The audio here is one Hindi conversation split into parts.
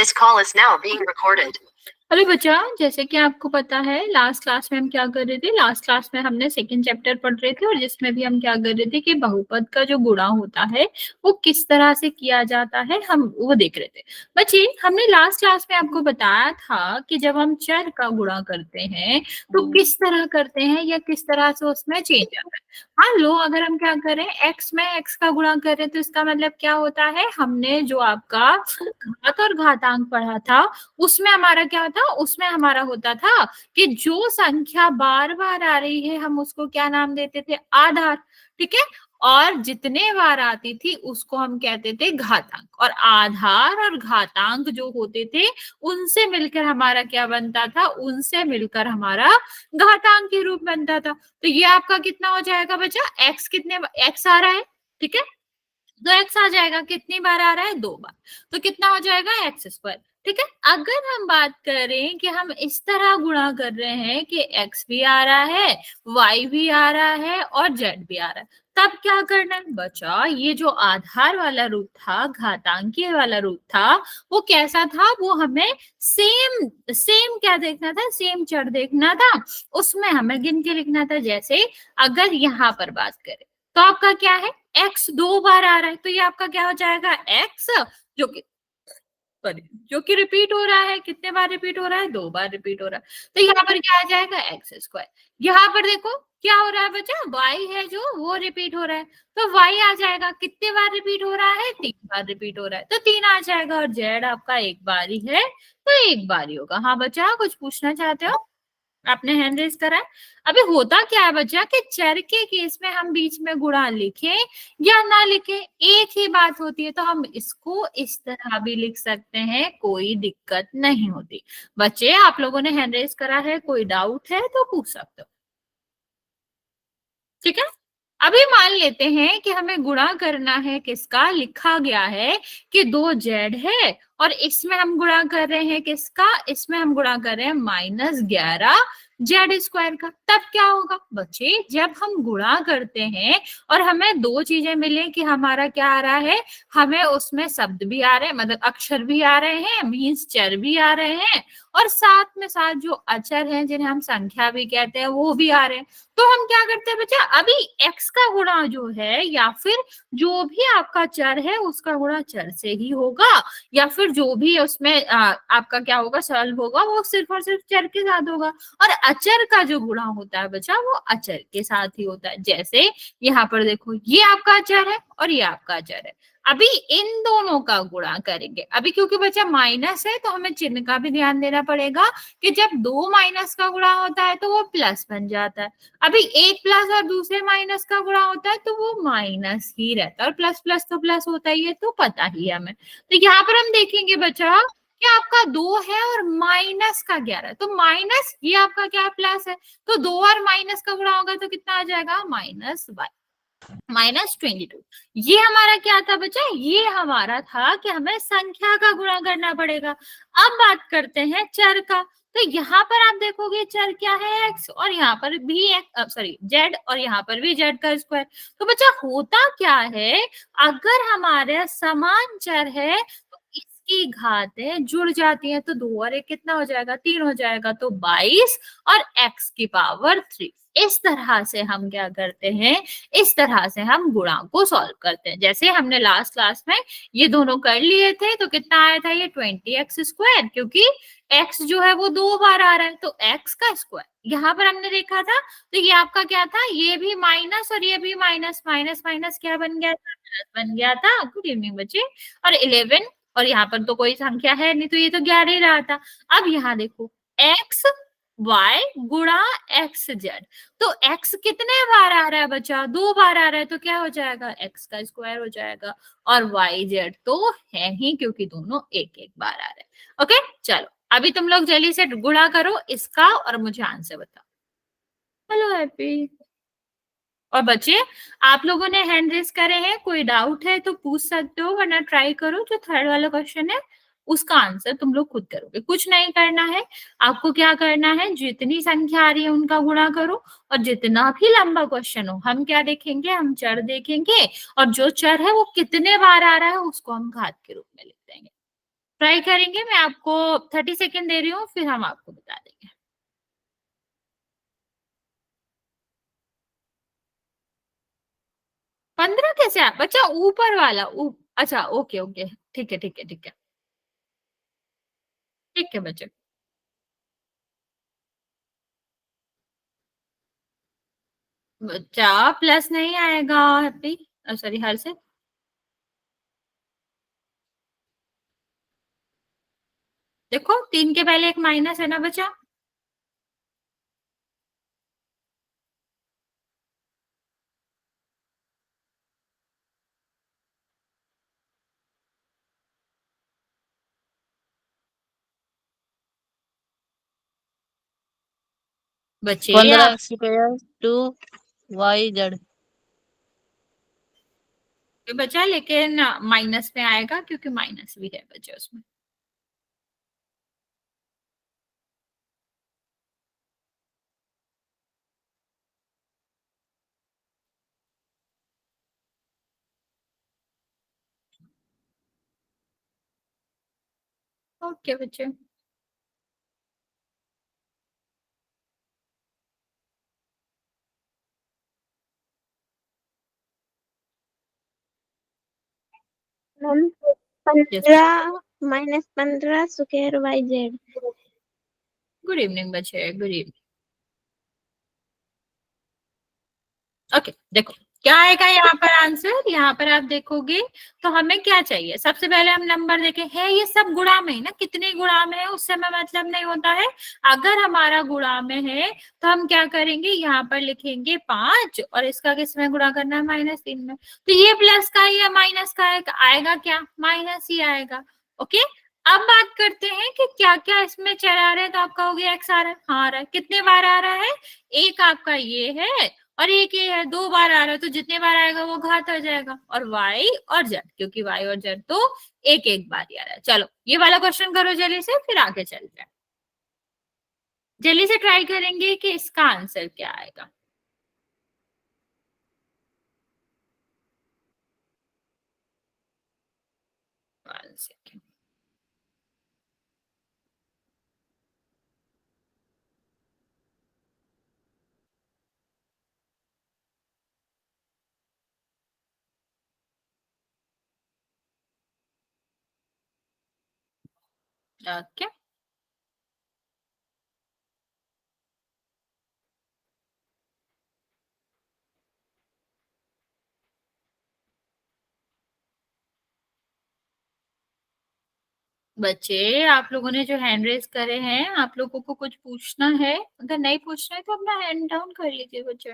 This call is now being recorded. Hello बच्चा, जैसे कि आपको पता है लास्ट क्लास में हम क्या कर रहे थे। लास्ट क्लास में हमने सेकंड चैप्टर पढ़ रहे थे और जिसमें भी हम क्या कर रहे थे कि बहुपद का जो गुणा होता है वो किस तरह से किया जाता है, हम वो देख रहे थे। बच्चे, हमने लास्ट क्लास में आपको बताया था कि जब हम चर का गुणा करते हैं तो किस तरह करते हैं या किस तरह से उसमें चेंज आता है। मान लो अगर हम क्या करें, एक्स में एक्स का गुणा करें तो इसका मतलब क्या होता है, हमने जो आपका घात और घातांक पढ़ा था उसमें हमारा क्या था, उसमें हमारा होता था कि जो संख्या बार बार आ रही है हम उसको क्या नाम देते थे, आधार। ठीक है, और जितने बार आती थी उसको हम कहते थे घातांक। और आधार और घातांक जो होते थे उनसे मिलकर हमारा क्या बनता था, उनसे मिलकर हमारा घातांक के रूप बनता था। तो ये आपका कितना हो जाएगा बच्चा, एक्स कितने एक्स आ रहा है, ठीक है, तो एक्स आ जाएगा, कितनी बार आ रहा है, 2 बार, तो कितना हो जाएगा एक्स स्क्वायर। ठीक है, अगर हम बात करें कि हम इस तरह गुणा कर रहे हैं कि x भी आ रहा है, y भी आ रहा है और z भी आ रहा है, तब क्या करना है बच्चा, ये जो आधार वाला रूप था, घातांकीय वाला रूप था, वो कैसा था, वो हमें सेम सेम क्या देखना था, सेम चर देखना था, उसमें हमें गिन के लिखना था। जैसे अगर यहाँ पर बात करें तो आपका क्या है, x 2 बार आ रहा है, तो ये आपका क्या हो जाएगा, x जो कि जो कि रिपीट हो रहा है, कितने बार रिपीट हो रहा है, 2 बार रिपीट हो रहा है, तो यहाँ पर क्या आ जाएगा एक्स स्क्वायर। यहाँ पर देखो क्या हो रहा है बच्चा, y है जो वो रिपीट हो रहा है, तो y आ जाएगा, कितने बार रिपीट हो रहा है, 3 बार रिपीट हो रहा है, तो 3 आ जाएगा। और z आपका एक बार ही है तो एक बार ही होगा। हाँ बच्चा, कुछ पूछना चाहते हो, आपने हैंड रेज करा है। अभी होता क्या है बच्चा कि चर के केस में हम बीच में गुणा लिखें या ना लिखें एक ही बात होती है, तो हम इसको इस तरह भी लिख सकते हैं, कोई दिक्कत नहीं होती। बच्चे, आप लोगों ने हैंड रेज करा है, कोई डाउट है तो पूछ सकते हो, ठीक है। अभी मान लेते हैं कि हमें गुणा करना है, किसका लिखा गया है कि 2z है और इसमें हम गुणा कर रहे हैं किसका, इसमें हम गुणा कर रहे हैं -11 जेड स्क्वायर का। तब क्या होगा बच्चे, जब हम गुणा करते हैं और हमें दो चीजें मिले कि हमारा क्या आ रहा है, हमें उसमें शब्द भी आ रहे हैं, मतलब अक्षर भी आ रहे हैं, मीन्स चर भी आ रहे हैं, और साथ में साथ जो अचर हैं जिन्हें हम संख्या भी कहते हैं वो भी आ रहे हैं, तो हम क्या करते हैं बच्चा, अभी x का गुणा जो है या फिर जो भी आपका चर है उसका गुणा चर से ही होगा, या फिर जो भी उसमें आपका क्या होगा, सॉल्व होगा, वो सिर्फ और सिर्फ चर के साथ होगा। और अचर का जो गुणा होता है बच्चा वो अचर के साथ ही होता है। जैसे यहाँ पर देखो, ये आपका अचर है और ये आपका अचर है, अभी इन दोनों का गुणा करेंगे। अभी क्योंकि बच्चा माइनस है तो हमें चिन्ह का भी ध्यान देना पड़ेगा कि जब दो माइनस का गुणा होता है तो वो प्लस बन जाता है। अभी एक प्लस और दूसरे माइनस का गुणा होता है तो वो माइनस ही रहता है, और प्लस प्लस तो प्लस होता ही है, तो पता ही है हमें। तो यहाँ पर हम देखेंगे बच्चा कि आपका 2 है और माइनस का 11, तो माइनस ये आपका क्या प्लस है, तो 2 और माइनस का गुणा होगा तो कितना आ जाएगा, -22। ये हमारा क्या था बच्चा, ये हमारा था कि हमें संख्या का गुणा करना पड़ेगा। अब बात करते हैं चर का, तो यहाँ पर आप देखोगे चर क्या है, x, और यहाँ पर भी z, और यहाँ पर भी z का स्क्वायर। तो बच्चा होता क्या है, अगर हमारे समान चर है तो इसकी घातें जुड़ जाती हैं, तो 2 और 1 कितना हो जाएगा, 3 हो जाएगा, तो 22 और x की पावर 3। इस तरह से हम क्या करते हैं, इस तरह से हम गुणा को सॉल्व करते हैं। जैसे हमने लास्ट क्लास में ये दोनों कर लिए थे तो कितना आया था, ये 20x स्क्वायर, क्योंकि x जो है वो 2 बार आ रहा है, तो x का स्क्वायर यहाँ पर हमने देखा था। तो ये आपका क्या था, ये भी माइनस और ये भी माइनस, माइनस माइनस क्या बन गया था, प्लस बन गया था। गुड इवनिंग बच्चे। और 11, और यहाँ पर तो कोई संख्या है नहीं तो ये तो 11 ही रहा था। अब यहाँ देखो, x y गुणा x z, तो x कितने बार आ रहा है बच्चा, 2 बार आ रहा है, तो क्या हो जाएगा, x का स्क्वायर हो जाएगा। और y z तो है ही क्योंकि दोनों एक एक बार आ रहे हैं। ओके, चलो अभी तुम लोग जल्दी से गुणा करो इसका और मुझे आंसर बताओ। Hello happy. और बच्चे, आप लोगों ने हैंड रेस करे हैं, कोई डाउट है तो पूछ सकते हो, वरना ट्राई करो जो थर्ड वाला क्वेश्चन है उसका आंसर तुम लोग खुद करोगे। कुछ नहीं करना है, आपको क्या करना है, जितनी संख्या आ रही है उनका गुणा करो, और जितना भी लंबा क्वेश्चन हो हम क्या देखेंगे, हम चर देखेंगे, और जो चर है वो कितने बार आ रहा है उसको हम घात के रूप में लिख देंगे। ट्राई करेंगे, मैं आपको 30 सेकेंड दे रही हूँ, फिर हम आपको बता देंगे। 15 कैसे आप बच्चा, ऊपर वाला अच्छा ओके ओके, ठीक है ठीक है ठीक है ठीक है बच्चे। बच्चा प्लस नहीं आएगा हैप्पी, सॉरी हर से। देखो 3 के पहले एक माइनस है ना बच्चा, बच्चे 15 स्क्वायर टू वाई जेड। बच्चा लेकिन माइनस में आएगा क्योंकि माइनस भी है बच्चे उसमें। ओके बच्चे, ma'am yes 15 minus 15 square Y Z. Good evening बच्चे, गुड इवनिंग। ओके देखो क्या आएगा यहाँ पर आंसर, यहाँ पर आप देखोगे तो हमें क्या चाहिए, सबसे पहले हम नंबर देखें, है ये सब गुणा में ही ना, कितने गुणा में है उससे हमें मतलब नहीं होता है। अगर हमारा गुणा में है तो हम क्या करेंगे, यहाँ पर लिखेंगे 5 और इसका किस में गुणा करना है, -3 में। तो ये प्लस का या माइनस का आएगा क्या, माइनस ही आएगा। ओके, अब बात करते हैं कि क्या क्या इसमें चर आ रहे हैं, तो आपका हो गया x आ रहा है, हाँ आ रहा है, कितने बार आ रहा है, एक आपका ये है और एक ये है, 2 बार आ रहा है, तो जितने बार आएगा वो घात आ जाएगा, और y और z, क्योंकि y और z तो एक एक बार ही आ रहा है। चलो ये वाला क्वेश्चन करो जल्दी से, फिर आगे चलते हैं। जल्दी से ट्राई करेंगे कि इसका आंसर क्या आएगा। 1 सेकेंड, ओके बच्चे, आप लोगों ने जो हैंड रेज करे हैं, आप लोगों को कुछ पूछना है, अगर नहीं पूछना है तो अपना हैंड डाउन कर लीजिए बच्चे।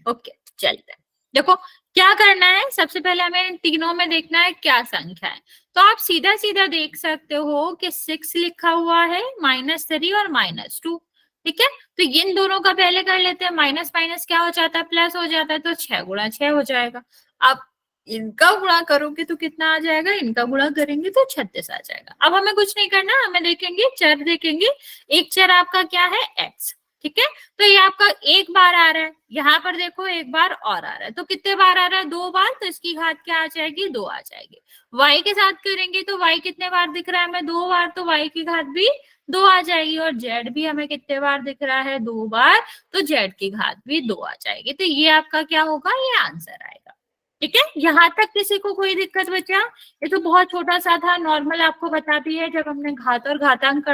ओके चलते हैं। देखो क्या करना है, सबसे पहले हमें इन तीनों में देखना है क्या संख्या है। तो आप सीधा सीधा देख सकते हो कि 6 लिखा हुआ है, -3 और -2, ठीक है। तो इन दोनों का पहले कर लेते हैं, माइनस माइनस क्या हो जाता है, प्लस हो जाता है, तो 6 गुणा 6 हो जाएगा। अब इनका गुणा करोगे तो कितना आ जाएगा, इनका गुणा करेंगे तो 36 आ जाएगा। अब हमें कुछ नहीं करना, हमें देखेंगे चर देखेंगे, एक चर आपका क्या है, x, ठीक है। तो ये आपका एक बार आ रहा है, यहाँ पर देखो एक बार और आ रहा है, तो कितने बार आ रहा है, 2 बार, तो इसकी घात क्या आ जाएगी, 2 आ जाएगी। y के साथ करेंगे तो y कितने बार दिख रहा है हमें, 2 बार, तो y की घात भी 2 आ जाएगी। और z भी हमें कितने बार दिख रहा है, 2 बार, तो z की घात भी 2 आ जाएगी। तो ये आपका क्या होगा, ये आंसर आएगा, ठीक है। यहाँ तक किसी को कोई दिक्कत बचा, ये तो बहुत छोटा सा था, नॉर्मल आपको बताती है, जब हमने घात और घातांक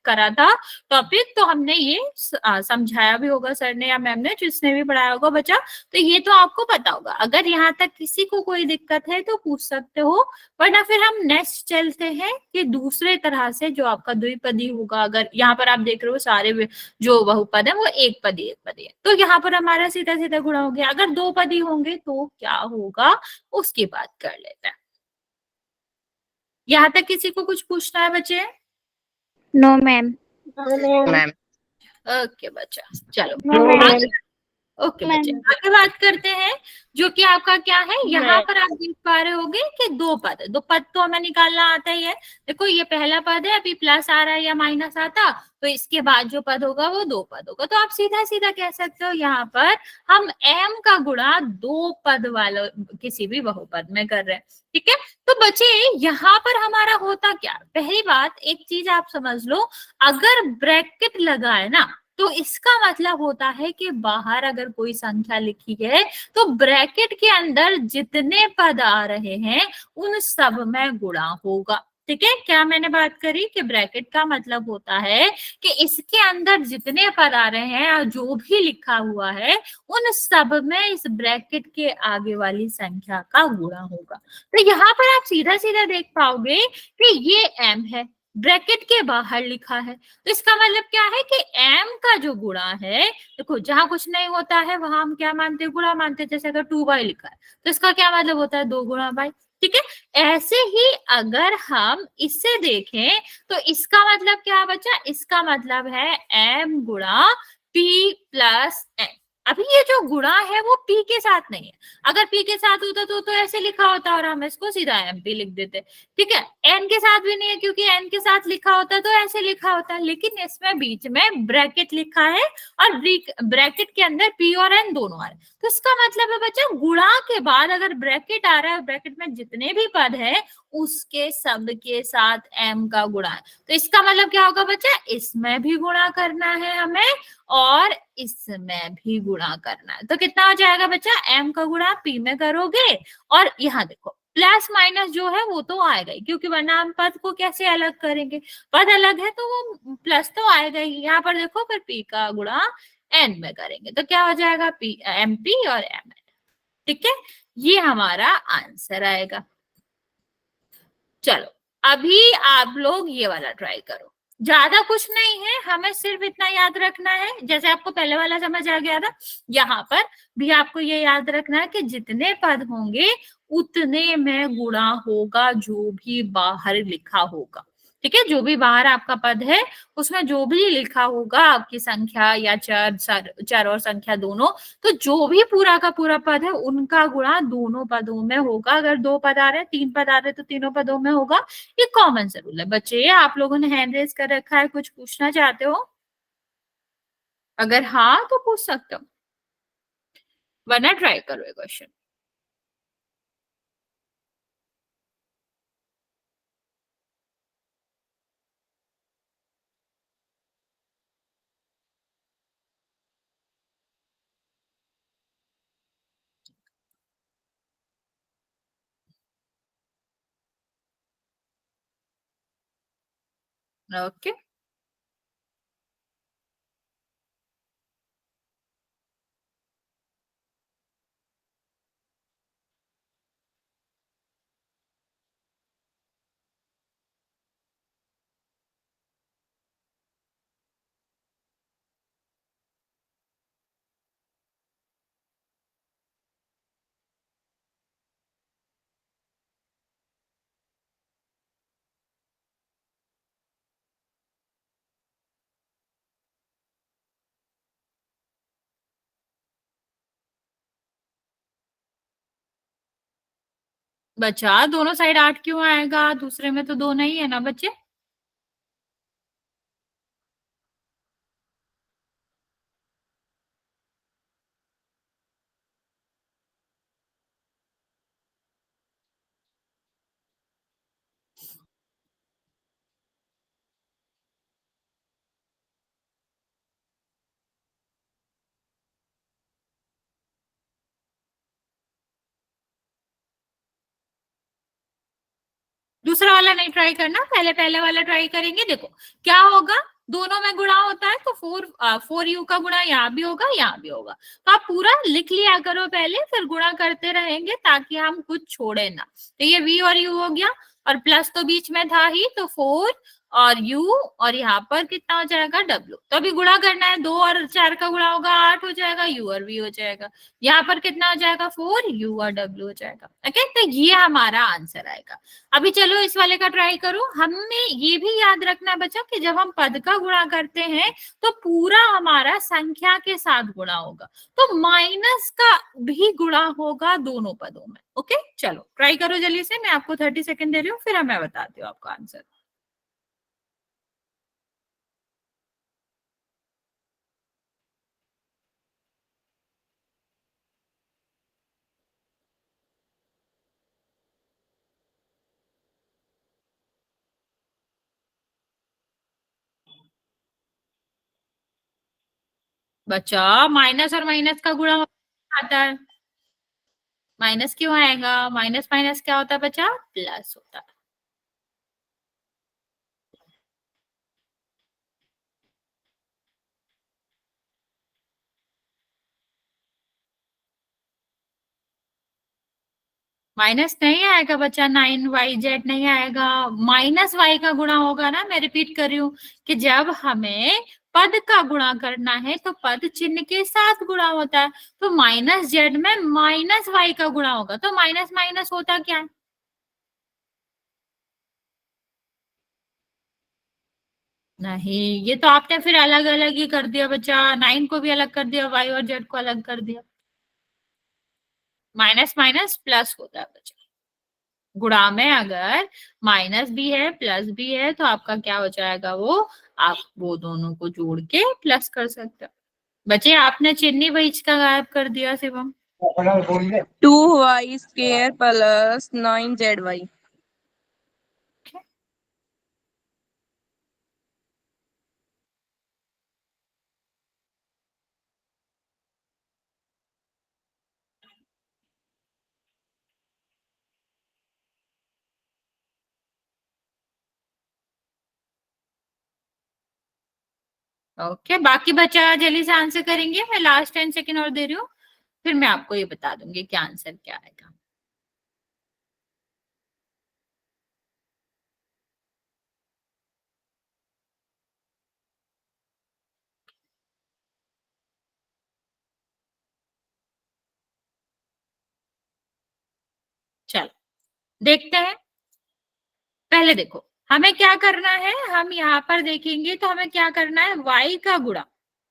करा था टॉपिक, तो हमने ये समझाया भी होगा सर ने या मैम ने, जिसने भी पढ़ाया होगा बच्चा, तो ये तो आपको पता होगा। अगर यहाँ तक किसी को कोई दिक्कत है तो पूछ सकते हो, वरना फिर हम नेक्स्ट चलते हैं कि दूसरे तरह से जो आपका द्विपदी होगा। अगर यहाँ पर आप देख रहे हो सारे जो बहुपद है वो एक पदी है, तो यहाँ पर हमारा सीधा सीधा गुणा हो गया। अगर 2 पदी होंगे तो क्या होगा, उसकी बात कर लेते हैं। यहाँ तक किसी को कुछ पूछना है बच्चे? No ma'am. मैम ओके बच्चा, चलो नो मैम। ओके बच्चे, आगे बात करते हैं। जो कि आपका क्या है, यहाँ पर आप देख पा रहे होगे कि दो पद है। दो पद तो हमें निकालना आता ही है। देखो ये पहला पद है, अभी प्लस आ रहा है या माइनस आता, तो इसके बाद जो पद होगा वो दो पद होगा। तो आप सीधा सीधा कह सकते हो यहाँ पर हम m का गुणा दो पद वाले किसी भी बहुपद में कर रहे हैं। ठीक है, तो बच्चे यहाँ पर हमारा होता क्या, पहली बात एक चीज आप समझ लो, अगर ब्रैकेट लगा है ना तो इसका मतलब होता है कि बाहर अगर कोई संख्या लिखी है तो ब्रैकेट के अंदर जितने पद आ रहे हैं उन सब में गुणा होगा। ठीक है, क्या मैंने बात करी कि ब्रैकेट का मतलब होता है कि इसके अंदर जितने पद आ रहे हैं और जो भी लिखा हुआ है उन सब में इस ब्रैकेट के आगे वाली संख्या का गुणा होगा। तो यहाँ पर आप सीधा सीधा देख पाओगे कि ये m है, ब्रैकेट के बाहर लिखा है, तो इसका मतलब क्या है कि m का जो गुणा है, देखो जहां कुछ नहीं होता है वहां हम क्या मानते हैं, गुणा मानते हैं। जैसे अगर 2y लिखा है तो इसका क्या मतलब होता है, 2 गुणा y। ठीक है, ऐसे ही अगर हम इससे देखें तो इसका मतलब क्या है बच्चा, इसका मतलब है m गुणा p प्लस n। अभी ये जो गुणा है वो p के साथ नहीं है, अगर p के साथ होता तो ऐसे लिखा होता और हम इसको सीधा mp लिख देते। ठीक है, n के साथ भी नहीं है क्योंकि n के साथ लिखा होता तो ऐसे लिखा होता, लेकिन इसमें बीच में ब्रैकेट लिखा है और ब्रैकेट के अंदर p और n दोनों आ रहे हैं। तो इसका मतलब है बच्चा गुणा के बाद अगर ब्रैकेट आ रहा है, ब्रैकेट में जितने भी पद है उसके सब के साथ m का गुणा है। तो इसका मतलब क्या होगा बच्चा, इसमें भी गुणा करना है हमें और इसमें भी गुणा करना है। तो कितना हो जाएगा बच्चा, m का गुणा p में करोगे और यहाँ देखो प्लस माइनस जो है वो तो आएगा ही, क्योंकि वरना हम पद को कैसे अलग करेंगे, पद अलग है तो वो प्लस तो आएगा ही। यहाँ पर देखो फिर p का गुणा n में करेंगे तो क्या हो जाएगा, p mp और mn। ठीक है, ये हमारा आंसर आएगा। चलो अभी आप लोग ये वाला ट्राई करो, ज्यादा कुछ नहीं है, हमें सिर्फ इतना याद रखना है, जैसे आपको पहले वाला समझ आ गया था, यहाँ पर भी आपको ये याद रखना है कि जितने पद होंगे उतने में गुणा होगा जो भी बाहर लिखा होगा। ठीक है, जो भी बाहर आपका पद है उसमें जो भी लिखा होगा आपकी संख्या या चर और संख्या दोनों, तो जो भी पूरा का पूरा पद है उनका गुणा दोनों पदों में होगा। अगर दो पद आ रहे हैं, तीन पद आ रहे हैं तो तीनों पदों में होगा। ये कॉमन सा रूल है बच्चे। आप लोगों ने हैंड रेज कर रखा है, कुछ पूछना चाहते हो? अगर हाँ तो पूछ सकते हो, वरना ट्राई करो ये क्वेश्चन। ओके, बच्चा दोनों साइड 8 क्यों आएगा, दूसरे में तो 2 नहीं है ना बच्चे। दूसरा वाला नहीं ट्राई करना, पहले पहले वाला ट्राई करेंगे। देखो क्या होगा, दोनों में गुणा होता है तो 4u का गुणा यहाँ भी होगा यहाँ भी होगा, तो आप पूरा लिख लिया करो पहले, फिर गुणा करते रहेंगे ताकि हम कुछ छोड़े ना। तो ये v और u हो गया और प्लस तो बीच में था ही, तो 4 और u, और यहाँ पर कितना हो जाएगा w। तो अभी गुणा करना है, 2 और 4 का गुणा होगा 8 हो जाएगा, u और v हो जाएगा। यहाँ पर कितना हो जाएगा 4, u और w हो जाएगा। ओके, तो ये हमारा आंसर आएगा। अभी चलो इस वाले का ट्राई करो। हमें ये भी याद रखना बच्चा कि जब हम पद का गुणा करते हैं तो पूरा हमारा संख्या के साथ गुणा होगा, तो माइनस का भी गुणा होगा दोनों पदों में। ओके, चलो ट्राई करो जल्दी से। मैं आपको 30 सेकंड दे रही हूँ, फिर मैं बताती हूँ आपका आंसर। बच्चा माइनस और माइनस का गुणा आता है। माइनस क्यों आएगा? माइनस माइनस क्या होता है बच्चा? प्लस होता है। माइनस नहीं आएगा बच्चा, 9yz नहीं आएगा। माइनस वाई का गुणा होगा ना। मैं रिपीट कर रही हूँ कि जब हमें पद का गुणा करना है तो पद चिन्ह के साथ गुणा होता है, तो माइनस जेड में माइनस वाई का गुणा होगा, तो माइनस माइनस होता क्या है? नहीं, ये तो आपने फिर अलग अलग ही कर दिया बच्चा। 9 को भी अलग कर दिया, वाई और जेड को अलग कर दिया। माइनस माइनस प्लस होता है बच्चा। गुणा में अगर माइनस भी है प्लस भी है तो आपका क्या हो जाएगा? वो आप वो दोनों को जोड़ के प्लस कर सकते हो। बच्चे आपने चिन्नी बीच का गायब कर दिया Shivam. 2y² plus 9zy। Okay, बाकी बच्चा जल्दी से आंसर करेंगे। मैं लास्ट 10 सेकेंड और दे रही हूँ, फिर मैं आपको ये बता दूंगी क्या आंसर क्या आएगा। चलो देखते हैं। पहले देखो हमें क्या करना है। हम यहाँ पर देखेंगे तो हमें क्या करना है, y का गुणा,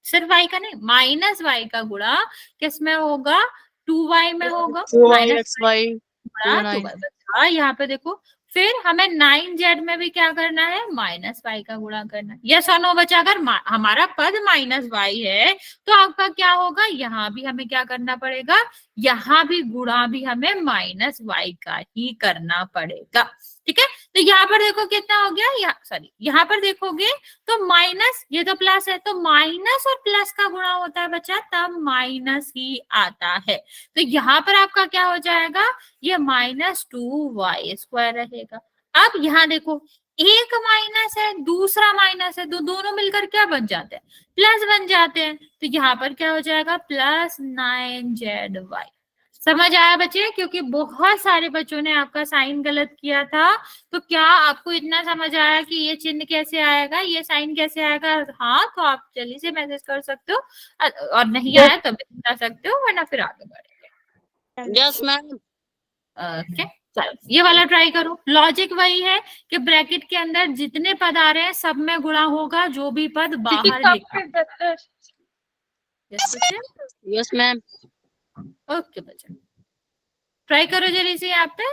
सिर्फ y का नहीं, माइनस y का गुणा किस में होगा? 2y में होगा। माइनस xy गुणा 2 9। 2y बचा। यहाँ पे देखो, फिर हमें 9z में भी क्या करना है? माइनस y का गुणा करना है। यस और नो बचा? अगर हमारा पद माइनस y है तो आपका क्या होगा? यहाँ भी हमें क्या करना पड़ेगा? यहाँ भी गुणा भी हमें माइनस y का ही करना पड़ेगा। ठीक है, तो यहाँ पर देखो कितना हो गया, सॉरी यहाँ पर देखोगे तो माइनस, ये तो प्लस है, तो माइनस और प्लस का गुणा होता है बच्चा, तब माइनस ही आता है। तो यहाँ पर आपका क्या हो जाएगा? ये -2y² रहेगा। अब यहाँ देखो, एक माइनस है दूसरा माइनस है, तो दोनों मिलकर क्या बन जाते हैं? प्लस बन जाते हैं। तो यहाँ पर क्या हो जाएगा? +9zy। समझ आया बच्चे? क्योंकि बहुत सारे बच्चों ने आपका साइन गलत किया था। तो क्या आपको इतना समझ आया कि ये चिन्ह कैसे आएगा, ये साइन कैसे आएगा? हाँ, तो आप जल्दी से मैसेज कर सकते हो, और नहीं आया तब भी बता सकते हो, वरना फिर आगे बढ़ेंगे। Yes ma'am. ओके, चलो ये वाला ट्राई करो। लॉजिक वही है कि ब्रैकेट के अंदर जितने पद आ रहे हैं सब में गुणा होगा, जो भी पद बाहर लिखा। यस बच्चे? Yes ma'am. ओके बच्चे, ट्राई करो जल्दी से। यहाँ पे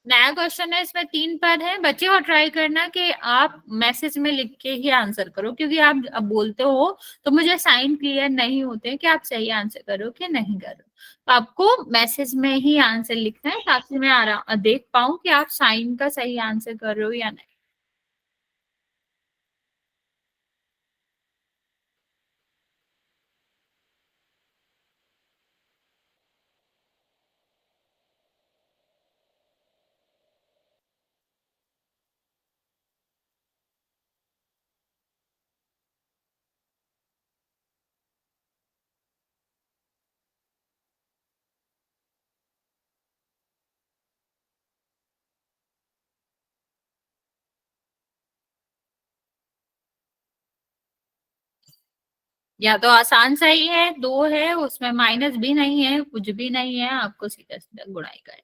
नया क्वेश्चन है, इसमें 3 पद है बच्चे, और ट्राई करना कि आप मैसेज में लिख के ही आंसर करो, क्योंकि आप अब बोलते हो तो मुझे साइन क्लियर नहीं होते कि आप सही आंसर करो कि नहीं करो। तो आपको मैसेज में ही आंसर लिखना है, ताकि मैं देख पाऊं कि आप साइन का सही आंसर कर रहे हो या नहीं। या तो आसान सा ही है, 2 है, उसमें माइनस भी नहीं है, कुछ भी नहीं है, आपको सीधा सीधा गुणाई करना।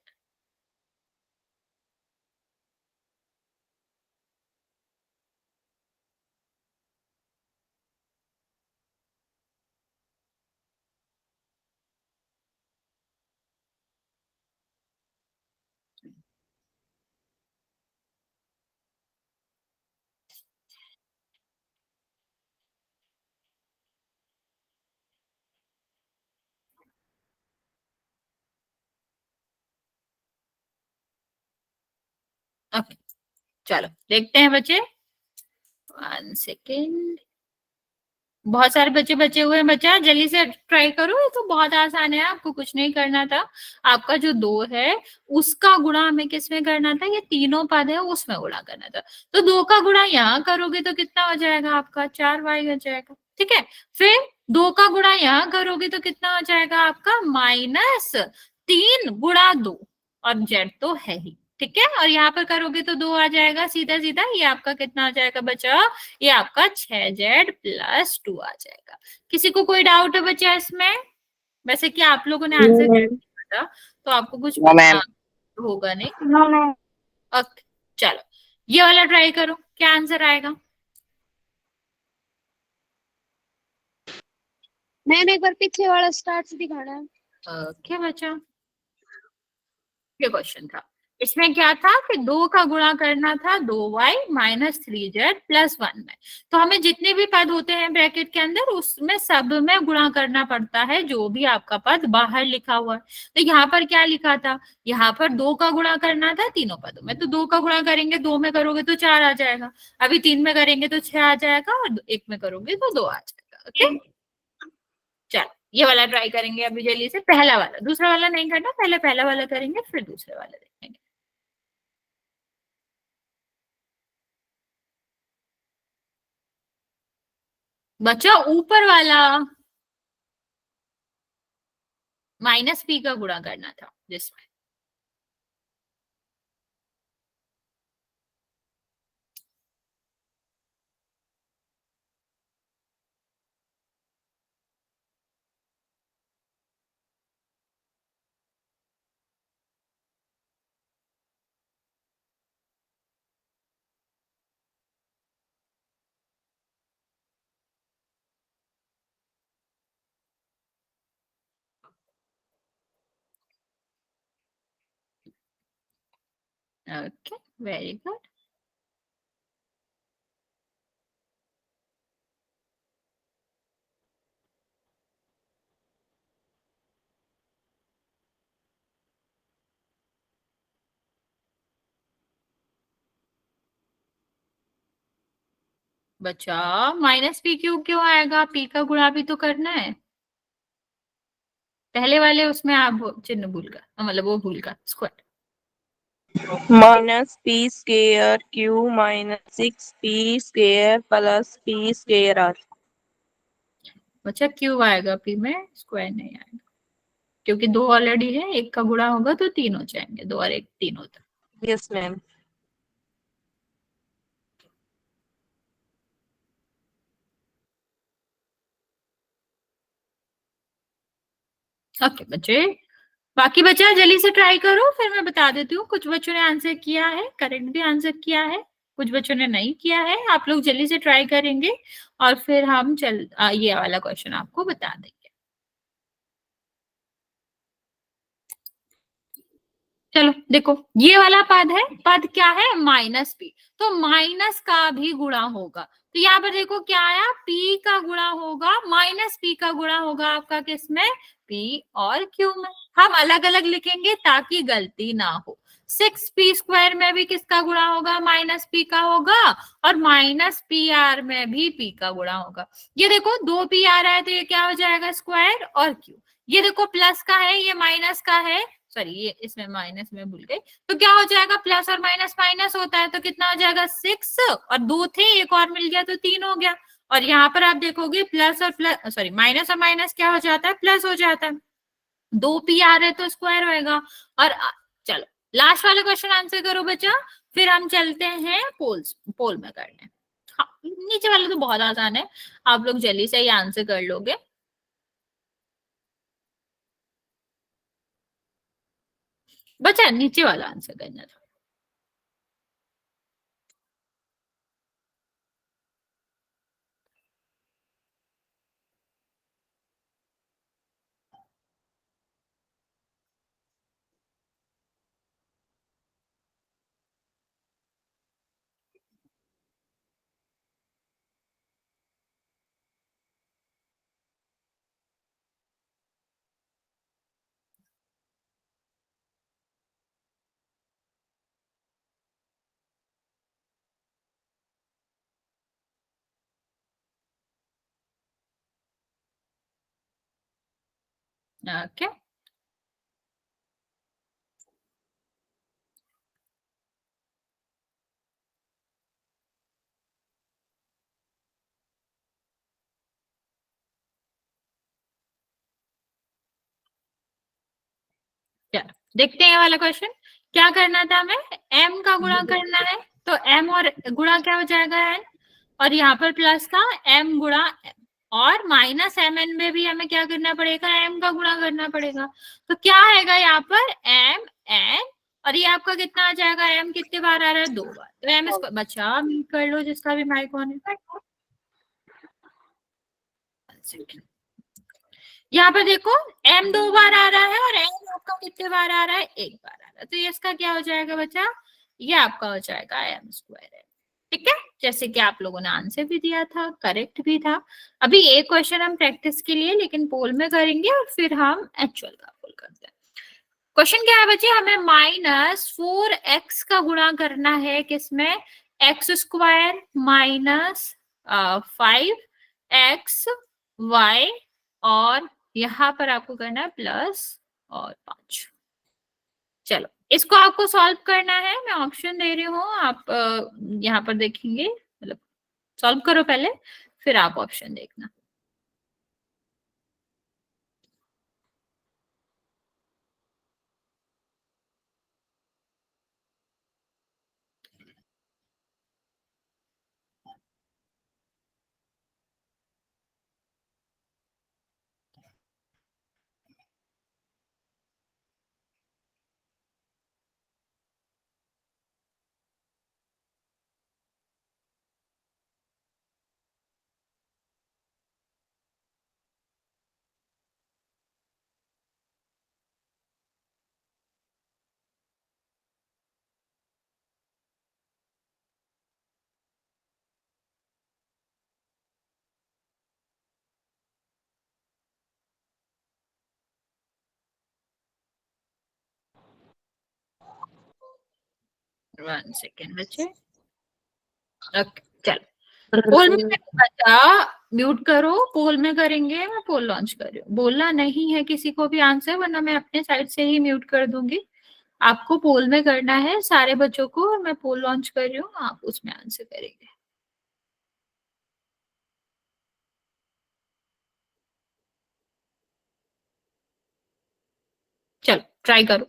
ओके, चलो देखते हैं बच्चे। 1 सेकेंड। बहुत सारे बच्चे बचे हुए हैं, बच्चा जल्दी से ट्राई करो, ये तो बहुत आसान है, आपको कुछ नहीं करना था। आपका जो 2 है उसका गुणा हमें किसमें करना था, ये तीनों पद है उसमें गुणा करना था। तो 2 का गुणा यहाँ करोगे तो कितना हो जाएगा आपका, 4y हो जाएगा। ठीक है, फिर 2 का गुणा यहाँ करोगे तो कितना हो जाएगा आपका, -3 × 2, और z तो है ही। ठीक है, और यहाँ पर करोगे तो 2 आ जाएगा सीधा सीधा, ये आपका कितना आ जाएगा बच्चा, ये आपका 6z + 2 आ जाएगा। किसी को कोई डाउट है बच्चा इसमें? वैसे क्या आप लोगों ने आंसर No, कर दिया था, तो आपको कुछ No, पता ma'am. होगा नहीं। no. ओके, चलो ये वाला ट्राई करो, क्या आंसर आएगा। मैम एक बार पीछे वाला स्टार्ट से दिखाना है। ओके बच्चा, ये क्वेश्चन था, इसमें क्या था कि 2 का गुणा करना था 2y - 3z + 1 में। तो हमें जितने भी पद होते हैं ब्रैकेट के अंदर उसमें सब में गुणा करना पड़ता है, जो भी आपका पद बाहर लिखा हुआ है। तो यहाँ पर क्या लिखा था, यहाँ पर 2 का गुणा करना था तीनों पदों में, तो 2 का गुणा करेंगे, 2 में करोगे तो 4 आ जाएगा, अभी 3 में करेंगे तो 6 आ जाएगा, और 1 में करोगे तो 2 आ जाएगा। ओके, चलो ये वाला ट्राई करेंगे अभी जल्दी से, पहला वाला, दूसरा वाला नहीं करना, पहले पहला वाला करेंगे फिर दूसरे वाला देखेंगे। बच्चा ऊपर वाला -p का गुणा करना था जिसमें, ओके वेरी गुड। बच्चा -p क्यों आएगा, p का गुणा भी तो करना है। पहले वाले उसमें आप चिन्ह भूल गए, मतलब वो भूल गए, square. -p² q -6p² + p² r। बच्चा क्यों आएगा p में, स्क्वायर नहीं आएगा, क्योंकि 2 ऑलरेडी है, 1 का गुणा होगा तो 3 हो जाएंगे, 2 और 1 3 होता है। Yes, ma'am. ओके बच्चे, बाकी बच्चा जल्दी से ट्राई करो, फिर मैं बता देती हूँ। कुछ बच्चों ने आंसर किया है, करेक्ट भी आंसर किया है, कुछ बच्चों ने नहीं किया है। आप लोग जल्दी से ट्राई करेंगे और फिर हम ये वाला क्वेश्चन आपको बता देंगे। चलो देखो, ये वाला पद है, पद क्या है, -p, तो माइनस का भी गुणा होगा। तो यहाँ पर देखो क्या आया, p का गुणा होगा, -p का गुणा होगा आपका किसमें, p और q में। हम अलग अलग लिखेंगे ताकि गलती ना हो। 6p² में भी किसका गुणा होगा, -p का होगा, और -pr में भी p का गुणा होगा। ये देखो 2p आ रहा है तो ये क्या हो जाएगा, स्क्वायर और q। ये देखो प्लस का है, ये माइनस का है, सॉरी ये इसमें माइनस में भूल गई, तो क्या हो जाएगा, प्लस और माइनस माइनस होता है, तो कितना हो जाएगा 6, और 2 थे, एक और मिल गया तो 3 हो गया। और यहाँ पर आप देखोगे प्लस और प्लस, सॉरी माइनस और माइनस क्या हो जाता है, प्लस हो जाता है। 2p आ रहे तो स्क्वायर होएगा। और चलो लास्ट वाला क्वेश्चन आंसर करो बच्चा, फिर हम चलते हैं पोल में करने। हाँ नीचे वाला तो बहुत आसान है, आप लोग जल्दी से ही आंसर कर लोगे। बचा नीचे वाला आंसर करना था। ओके, चलो देखते हैं ये वाला क्वेश्चन। क्या करना था हमें, m का गुणा करना है, तो m और गुणा क्या हो जाएगा n, और यहाँ पर प्लस था m गुणा m, और माइनस mn में भी हमें क्या करना पड़ेगा, m का गुणा करना पड़ेगा। तो क्या आएगा यहाँ पर m n, और ये आपका कितना आ जाएगा, m कितने बार आ रहा है, 2 बार, तो m इसको बचा म्यूट कर लो जिसका भी माइक ऑन है। यहाँ पर देखो m 2 बार आ रहा है और n आपका कितने बार आ रहा है, 1 बार आ रहा है, तो ये इसका क्या हो जाएगा बच्चा, ये आपका हो जाएगा m स्क्वायर है। ठीक है, जैसे कि आप लोगों ने आंसर भी दिया था, करेक्ट भी था। अभी एक क्वेश्चन हम प्रैक्टिस के लिए लेकिन पोल में करेंगे और फिर हम एक्चुअल का पोल करते हैं। क्वेश्चन क्या है बच्चे, हमें -4x का गुणा करना है किसमें, x square minus 5x y, और यहाँ पर आपको करना है प्लस और 5। चलो इसको आपको सॉल्व करना है, मैं ऑप्शन दे रही हूँ, आप यहाँ पर देखेंगे, मतलब सॉल्व करो पहले फिर आप ऑप्शन देखना। वन सेकेंड बच्चे, ओके चलो पोल में बच्चा म्यूट करो, पोल में करेंगे, मैं पोल लॉन्च कर रही हूँ, बोलना नहीं है किसी को भी आंसर, वरना मैं अपने साइड से ही म्यूट कर दूंगी। आपको पोल में करना है सारे बच्चों को, और मैं पोल लॉन्च कर रही हूँ, आप उसमें आंसर करेंगे। चलो ट्राई करो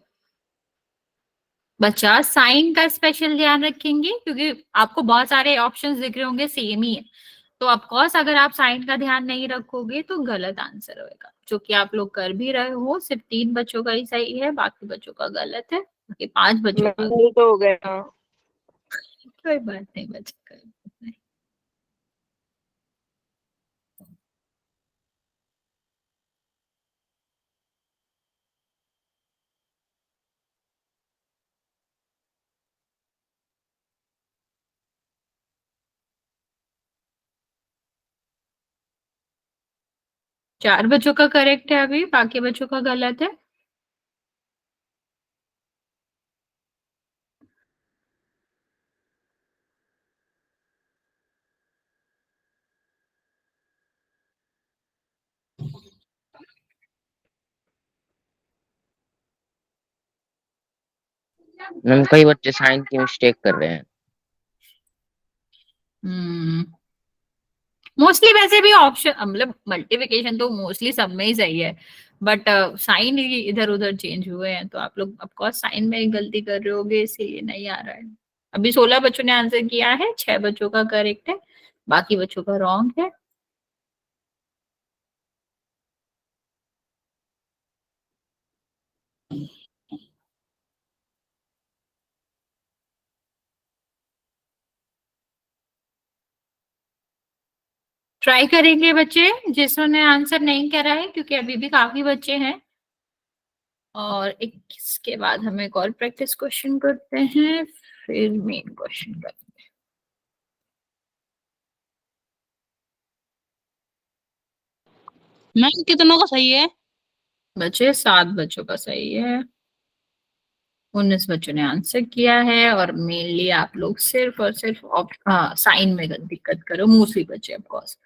बच्चा, साइन का स्पेशल ध्यान रखेंगे क्योंकि आपको बहुत सारे ऑप्शंस दिख रहे होंगे सेम ही है, तो ऑफकोर्स अगर आप साइन का ध्यान नहीं रखोगे तो गलत आंसर होएगा, जो कि आप लोग कर भी रहे हो। सिर्फ 3 बच्चों का ही सही है, बाकी बच्चों का गलत है, बाकी 5 बच्चों का तो हो गया। कोई बात नहीं बच्चा, कोई बात नहीं। चार बच्चों का करेक्ट है अभी, बाकी बच्चों का गलत है। मैम कई बच्चे साइन की मिस्टेक कर रहे हैं। मोस्टली वैसे भी ऑप्शन मतलब मल्टीप्लिकेशन तो मोस्टली सब में ही सही है, बट साइन ही इधर उधर चेंज हुए हैं, तो आप लोग ऑफकोर्स साइन में ही गलती कर रहे होगे, इसीलिए नहीं आ रहा है। अभी 16 बच्चों ने आंसर किया है, 6 बच्चों का करेक्ट है, बाकी बच्चों का रॉन्ग है। ट्राई करेंगे बच्चे जिन्होंने आंसर नहीं करा है, क्योंकि अभी भी काफी बच्चे हैं। और इसके बाद हम एक और प्रैक्टिस क्वेश्चन करते हैं, फिर मेन क्वेश्चन करते हैं। मैम कितनों का सही है? बच्चे 7 बच्चों का सही है, 19 बच्चों ने आंसर किया है। और मेनली आप लोग सिर्फ और सिर्फ साइन में दिक्कत करो, मोस्टली बच्चे ऑफकोर्स।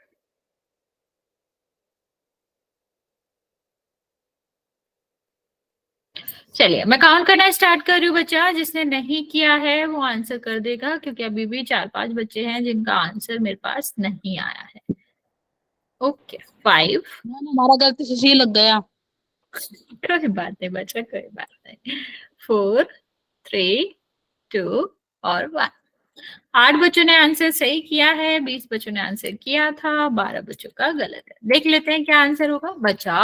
चलिए मैं काउंट करना स्टार्ट कर रही हूँ। बच्चा जिसने नहीं किया है वो आंसर कर देगा, क्योंकि अभी भी 4-5 बच्चे हैं जिनका आंसर मेरे पास नहीं आया है। ओके 5। मैम हमारा गलती से सी लग गया। कोई बात नहीं बच्चा, कोई बात नहीं। 4, 3, 2 और 1। 8 बच्चों ने आंसर सही किया है, 20 बच्चों ने आंसर किया था, 12 बच्चों का गलत है। देख लेते हैं क्या आंसर होगा। बच्चा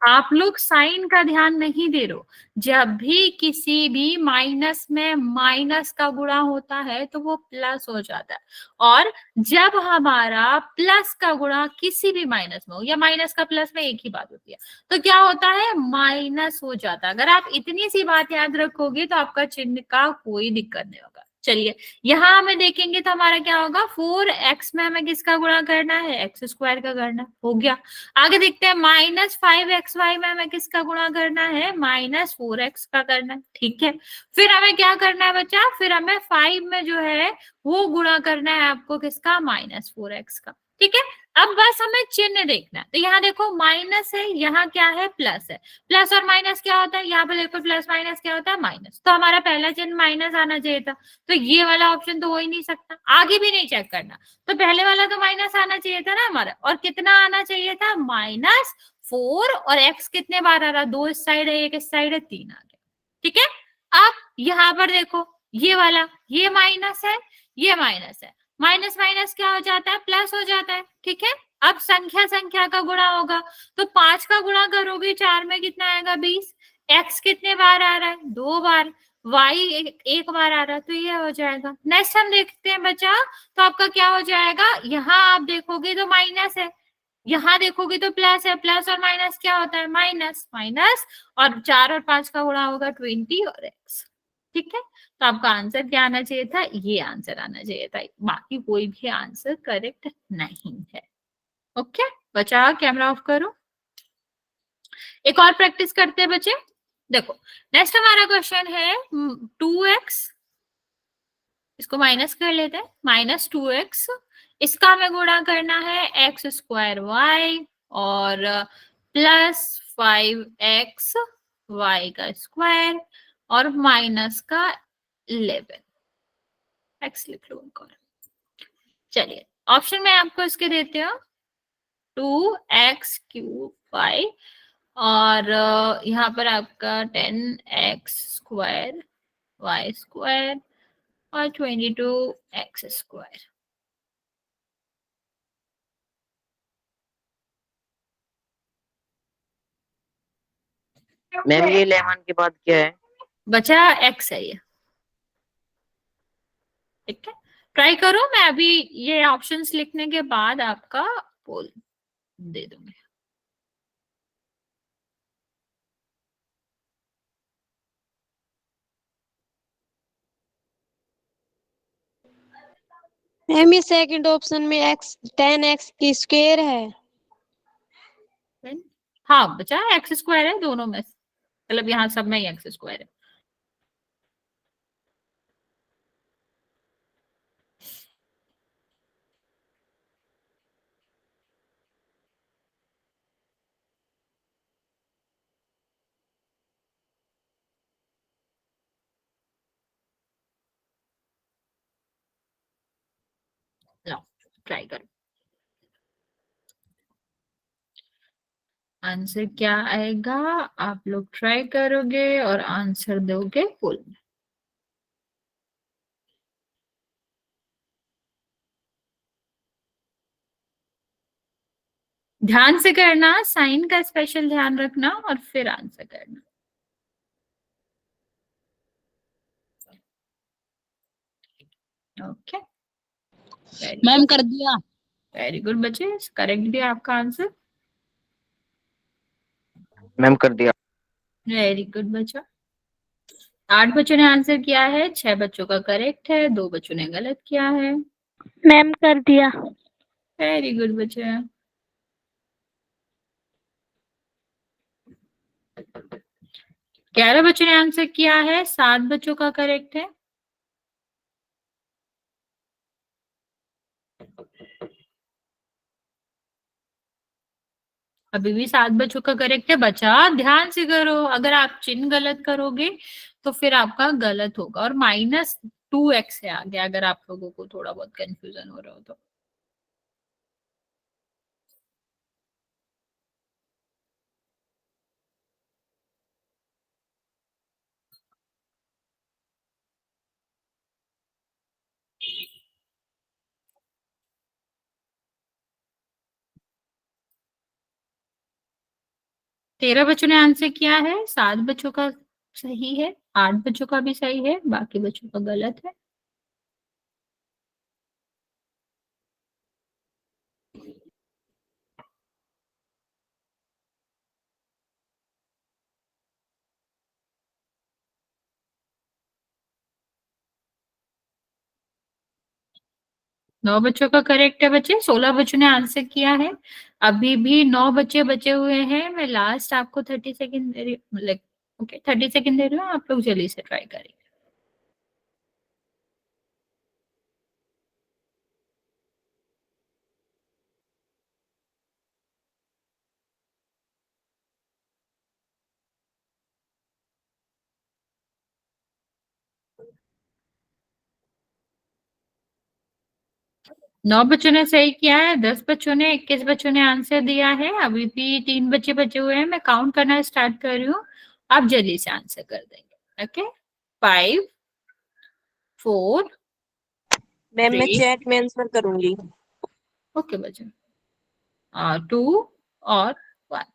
आप लोग साइन का ध्यान नहीं दे रहे हो। जब भी किसी भी माइनस में माइनस का गुणा होता है तो वो प्लस हो जाता है, और जब हमारा प्लस का गुणा किसी भी माइनस में हो या माइनस का प्लस में एक ही बात होती है, तो क्या होता है, माइनस हो जाता है। अगर आप इतनी सी बात याद रखोगे तो आपका चिन्ह का कोई दिक्कत नहीं होगा। चलिए यहाँ हमें देखेंगे तो हमारा क्या होगा, 4x में हमें किसका गुणा करना है, एक्स स्क्वायर का करना हो गया। आगे देखते हैं -5xy में हमें किसका गुणा करना है, -4x का करना है। ठीक है, फिर हमें क्या करना है बच्चा, फिर हमें 5 में जो है वो गुणा करना है आपको किसका, -4x का। ठीक है, अब बस हमें चिन्ह देखना है। तो यहाँ देखो माइनस है, यहाँ क्या है, प्लस है। प्लस और माइनस क्या होता है, यहाँ पे देखो प्लस माइनस क्या होता है, माइनस। तो हमारा पहला चिन्ह माइनस आना चाहिए था, तो ये वाला ऑप्शन तो हो ही नहीं सकता। आगे भी नहीं चेक करना, तो पहले वाला तो माइनस आना चाहिए था ना हमारा, और कितना आना चाहिए था, -4। और x कितने बार आ रहा, 2 इस साइड है, 1 इस साइड है, 3 आ गया। ठीक है, अब यहाँ पर देखो ये वाला, ये माइनस है, ये माइनस है, माइनस माइनस क्या हो जाता है, प्लस हो जाता है। ठीक है, अब संख्या संख्या का गुणा होगा, तो 5 का गुणा करोगे 4 में कितना आएगा, 20। x कितने बार आ रहा है, 2 बार। y एक बार आ रहा है, तो ये हो जाएगा। नेक्स्ट हम देखते हैं बच्चा, तो आपका क्या हो जाएगा, यहाँ आप देखोगे तो माइनस है, यहाँ देखोगे तो प्लस है। प्लस और माइनस क्या होता है, माइनस माइनस, और 4 और 5 का गुणा होगा 20 और x। ठीक है, तो आपका आंसर क्या आना चाहिए था, ये आंसर आना चाहिए था, बाकी कोई भी आंसर करेक्ट नहीं है। ओके बच्चा कैमरा ऑफ करो। एक और प्रैक्टिस करते हैं बच्चे। देखो नेक्स्ट हमारा क्वेश्चन है 2x, इसको माइनस कर लेते हैं, -2x, इसका हमें गुणा करना है x² y और +5x y का स्क्वायर और माइनस का 11 x लिख लो उनको। चलिए ऑप्शन में आपको इसके देते हो 2x³ y और यहाँ पर आपका 10x² y² और 22x²। मैम ये 11 के बाद क्या है? बचा x है ये। ठीक है, ट्राई करो, मैं अभी ये ऑप्शंस लिखने के बाद आपका पोल दे दूंगी। मैम ये सेकंड ऑप्शन में x 10x की स्क्वायर है। हाँ बचा x² है दोनों में, मतलब यहाँ सब में ही x² है। लो ट्राई करो, आंसर क्या आएगा, आप लोग ट्राई करोगे और आंसर दोगे फुल। ध्यान से करना, साइन का स्पेशल ध्यान रखना और फिर आंसर करना। ओके, मैम कर दिया। वेरी गुड बच्चे, करेक्ट दिया आपका आंसर। मैम कर दिया। वेरी गुड बच्चा। 8 बच्चों ने आंसर किया है, 6 बच्चों का करेक्ट है, 2 बच्चों ने गलत किया है। मैम कर दिया। वेरी गुड बच्चे। 11 बच्चों ने आंसर किया है, 7 बच्चों का करेक्ट है। अभी भी 7 बच्चों का करेक्ट है। बच्चा ध्यान से करो, अगर आप चिन्ह गलत करोगे तो फिर आपका गलत होगा, और -2x है आगे, अगर आप लोगों को थोड़ा बहुत कंफ्यूजन हो रहा हो तो। तेरह बच्चों ने आंसर किया है, 7 बच्चों का सही है, 8 बच्चों का भी सही है, बाकी बच्चों का गलत है। नौ बच्चों का करेक्ट है बच्चे, 16 बच्चों ने आंसर किया है। अभी भी 9 बच्चे बचे हुए हैं। मैं लास्ट आपको 30 सेकेंड दे रही हूँ, लाइक ओके 30 सेकेंड दे रही हूँ, आप लोग जल्दी से ट्राई करेंगे। नौ बच्चों ने सही किया है, 10 बच्चों ने, 21 बच्चों ने आंसर दिया है। अभी भी 3 बच्चे बचे हुए हैं, मैं काउंट करना स्टार्ट कर रही हूँ, आप जल्दी से आंसर कर देंगे। ओके, 5 4 मैम मैं 3 चैट में आंसर करूंगी। ओके बच्चे, 2 और 1।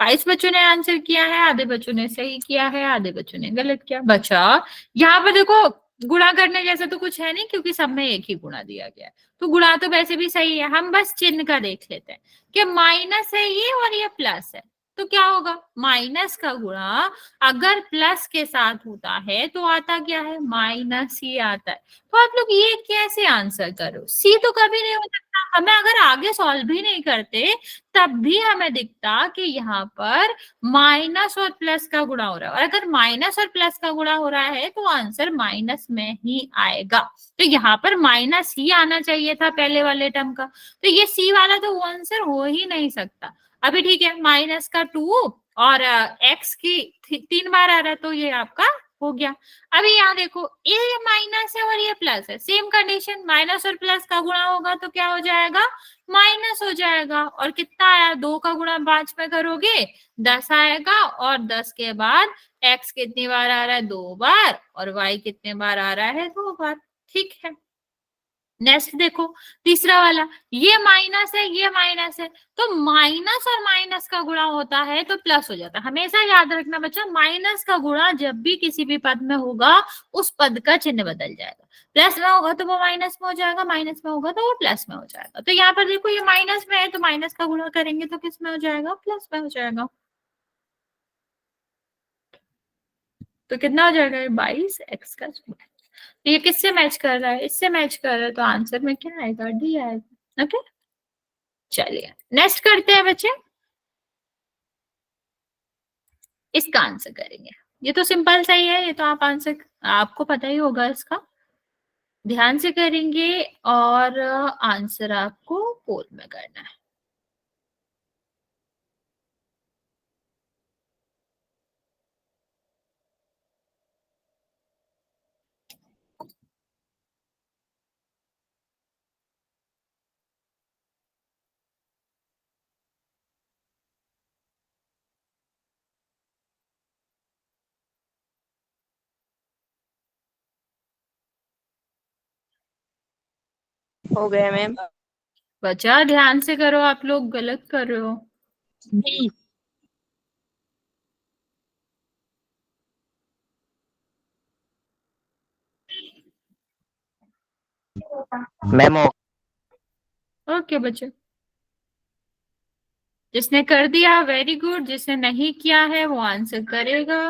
22 बच्चों ने आंसर किया है, आधे बच्चों ने सही किया है, आधे बच्चों ने गलत किया। बच्चा यहाँ पर देखो, गुणा करने जैसा तो कुछ है नहीं, क्योंकि सब में एक ही गुणा दिया गया है, तो गुणा तो वैसे भी सही है। हम बस चिन्ह का देख लेते हैं कि माइनस है ये और ये प्लस है, तो क्या होगा, माइनस का गुणा अगर प्लस के साथ होता है तो आता क्या है, माइनस ही आता है। तो आप लोग ये कैसे आंसर करो, सी तो कभी नहीं हो सकता। हमें अगर आगे सॉल्व भी नहीं करते तब भी हमें दिखता कि यहाँ पर माइनस और प्लस का गुणा हो रहा है, और अगर माइनस और प्लस का गुणा हो रहा है तो आंसर माइनस में ही आएगा। तो यहाँ पर माइनस ही आना चाहिए था पहले वाले टर्म का, तो ये सी वाला तो वो आंसर हो ही नहीं सकता। अभी ठीक है, -2 और एक्स की 3 बार आ रहा है, तो ये आपका हो गया। अभी यहाँ देखो, ये माइनस है और ये प्लस है, सेम कंडीशन, माइनस और प्लस का गुणा होगा तो क्या हो जाएगा, माइनस हो जाएगा। और कितना आया, 2 का गुणा 5 में करोगे 10 आएगा, और 10 के बाद x कितनी बार आ रहा है, 2 बार, और y कितने बार आ रहा है, 2 बार। ठीक है, नेक्स्ट देखो, तीसरा वाला, ये माइनस है ये माइनस है, तो माइनस और माइनस का गुणा होता है तो प्लस हो जाता है। हमेशा याद रखना बच्चा, माइनस का गुणा जब भी किसी भी पद में होगा उस पद का चिन्ह बदल जाएगा। प्लस में होगा तो वो माइनस में हो जाएगा, माइनस में होगा तो वो प्लस में हो जाएगा। तो यहाँ पर देखो, ये माइनस में है तो माइनस का गुणा करेंगे तो किस में हो जाएगा, प्लस में हो जाएगा। तो कितना हो जाएगा, 22x का स्क्वायर। ये किससे मैच कर रहा है, इससे मैच कर रहा है, तो आंसर में क्या आएगा, डी आएगा। ओके, चलिए नेक्स्ट करते हैं बच्चे, इसका आंसर करेंगे। ये तो सिंपल सही है, ये तो आप आंसर आपको पता ही होगा इसका। ध्यान से करेंगे और आंसर आपको पोल में करना है। हो गया मैम। बच्चा ध्यान से करो, आप लोग गलत कर रहे हो। बी। मैम ओके बच्चे, जिसने कर दिया वेरी गुड, जिसने नहीं किया है वो आंसर करेगा।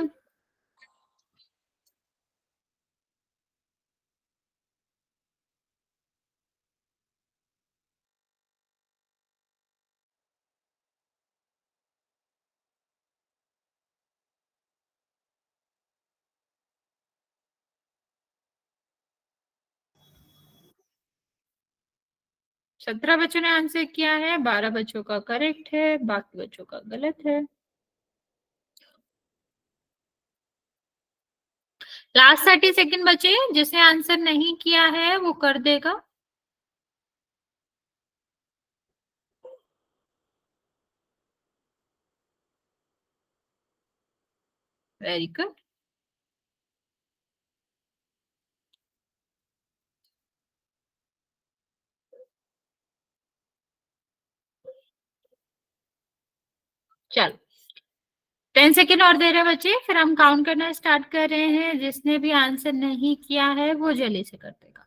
सत्रह बच्चों ने आंसर किया है, 12 बच्चों का करेक्ट है, बाकी बच्चों का गलत है। लास्ट 30 सेकंड बचे, जिसने आंसर नहीं किया है वो कर देगा। Very good. चलो 10 सेकंड और दे रहे हैं बच्चे, फिर हम काउंट करना स्टार्ट कर रहे हैं। जिसने भी आंसर नहीं किया है वो जल्दी से कर देगा,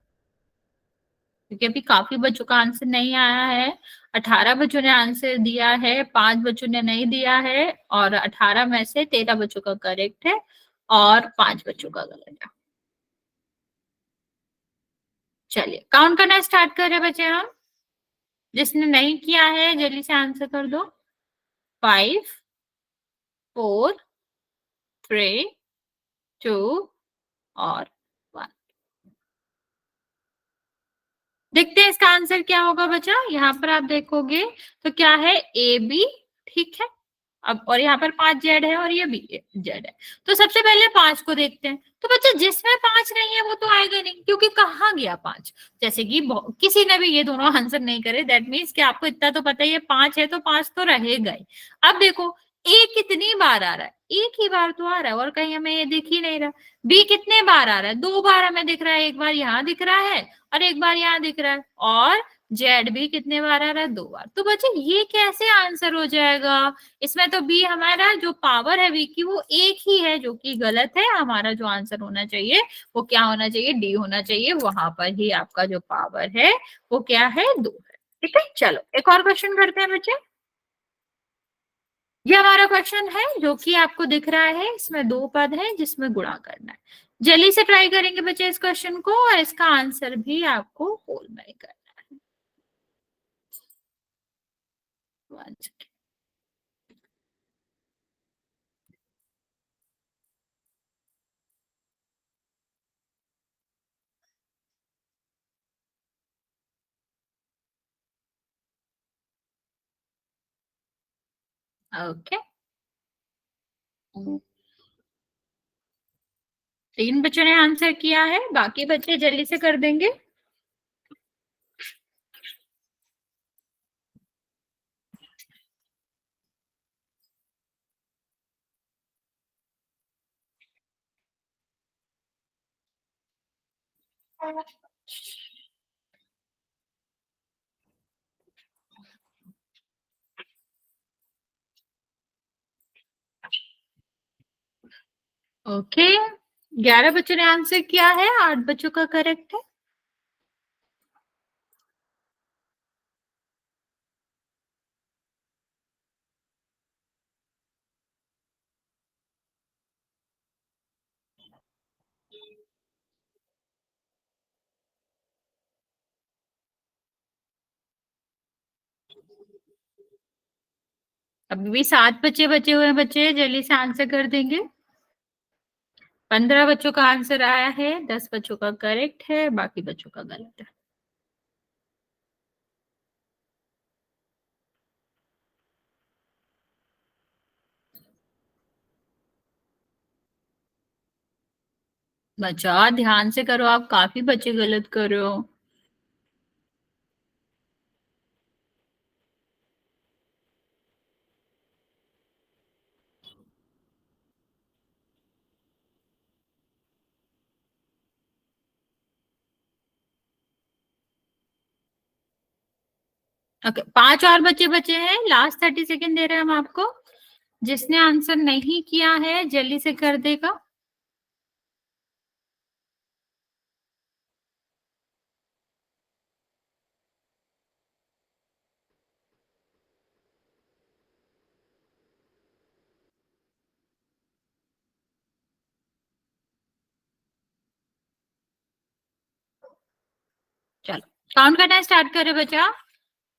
क्योंकि अभी काफी बच्चों का आंसर नहीं आया है। 18 बच्चों ने आंसर दिया है, 5 बच्चों ने नहीं दिया है, और 18 में से 13 बच्चों का करेक्ट है और 5 बच्चों का गलत है। चलिए काउंट करना स्टार्ट कर रहे हैं बच्चे हम। जिसने नहीं किया है जल्दी से आंसर कर दो। 5, 4, 3, 2 और 1। देखते हैं इसका आंसर क्या होगा बच्चा। यहाँ पर आप देखोगे तो क्या है, ए बी, ठीक है। अब और यहाँ पर 5 जेड है और ये भी जेड है। तो सबसे पहले 5 को देखते हैं। तो बच्चा जिसमें 5 नहीं है वो तो आएगा नहीं, क्योंकि कहाँ गया 5। जैसे कि किसी ने भी ये दोनों आंसर नहीं करे, दैट मीन्स कि आपको इतना तो पता ही है 5 है तो 5 तो रहेगा ही। अब देखो ए कितनी बार आ रहा है, एक ही बार तो आ रहा है और कहीं हमें ये दिख ही नहीं रहा। बी कितने बार आ रहा है, 2 बार हमें दिख रहा है, एक बार यहाँ दिख रहा है और एक बार यहाँ दिख रहा है। और जेड भी कितने बार आ रहा है, 2 बार। तो बच्चे ये कैसे आंसर हो जाएगा। इसमें तो बी हमारा जो पावर है बी की वो एक ही है, जो कि गलत है। हमारा जो आंसर होना चाहिए वो क्या होना चाहिए, डी होना चाहिए। वहां पर ही आपका जो पावर है वो क्या है, 2 है। ठीक है, चलो एक और क्वेश्चन करते हैं बच्चे। ये हमारा क्वेश्चन है जो कि आपको दिख रहा है, इसमें 2 पद हैं जिसमें गुणा करना है। जल्दी से ट्राई करेंगे बच्चे इस क्वेश्चन को, और इसका आंसर भी आपको होल में करना है। 1 सेकेंड। ओके, 3 बच्चों ने आंसर किया है, बाकी बच्चे जल्दी से कर देंगे। ओके, 11 बच्चों ने आंसर किया है, 8 बच्चों का करेक्ट है। अभी भी 7 बच्चे बचे हुए हैं, बच्चे जल्दी से आंसर कर देंगे। 15 बच्चों का आंसर आया है, 10 बच्चों का करेक्ट है, बाकी बच्चों का गलत है। बच्चा ध्यान से करो, आप काफी बच्चे गलत कर रहे हो। ओके, 5 और बच्चे बचे हैं, लास्ट 30 सेकेंड दे रहे हैं हम आपको। जिसने आंसर नहीं किया है जल्दी से कर देगा। चलो काउंट करना स्टार्ट करे बच्चा।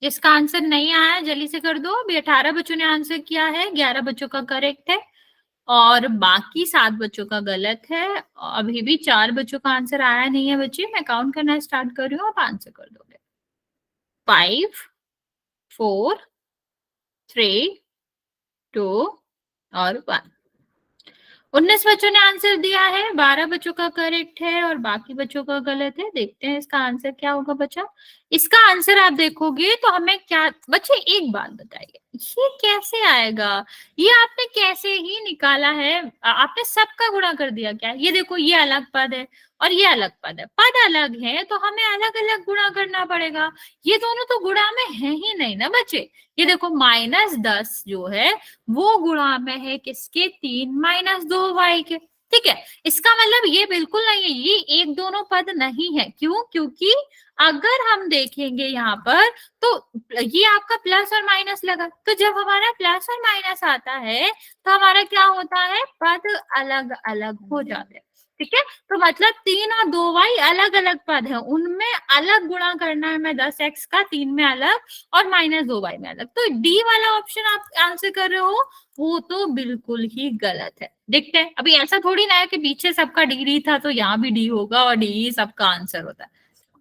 जिसका आंसर नहीं आया जल्दी से कर दो। अभी 18 बच्चों ने आंसर किया है, 11 बच्चों का करेक्ट है और बाकी 7 बच्चों का गलत है। अभी भी 4 बच्चों का आंसर आया नहीं है बच्चे। मैं काउंट करना स्टार्ट कर रही हूँ, आप आंसर कर दोगे। 5 4 3 2 और 1। 19 बच्चों ने आंसर दिया है, 12 बच्चों का करेक्ट है और बाकी बच्चों का गलत है। देखते हैं इसका आंसर क्या होगा बच्चा। इसका आंसर आप देखोगे तो हमें क्या बच्चे, एक बात बताइए, ये कैसे आएगा? ये आपने कैसे ही निकाला है? आपने सबका गुणा कर दिया क्या? ये देखो, ये अलग पद है और ये अलग पद है, पद अलग है तो हमें अलग अलग गुणा करना पड़ेगा। ये दोनों तो गुणा में है ही नहीं ना बच्चे। ये देखो -10 जो है वो गुणा में है किसके? 3 - 2y के। ठीक है, इसका मतलब ये बिल्कुल नहीं है, ये एक दोनों पद नहीं है। क्यों? क्योंकि अगर हम देखेंगे यहाँ पर तो ये आपका प्लस और माइनस लगा, तो जब हमारा प्लस और माइनस आता है तो हमारा क्या होता है? पद अलग अलग हो जाते हैं। ठीक है, तो मतलब 3 और 2y अलग अलग पद है, उनमें अलग गुणा करना है हमें 10x का, 3 में अलग और -2y में अलग। तो डी वाला ऑप्शन आप आंसर कर रहे हो, वो तो बिल्कुल ही गलत है। देखते हैं, अभी ऐसा थोड़ी ना है कि पीछे सबका डी था तो यहाँ भी डी होगा और डी सबका आंसर होता है,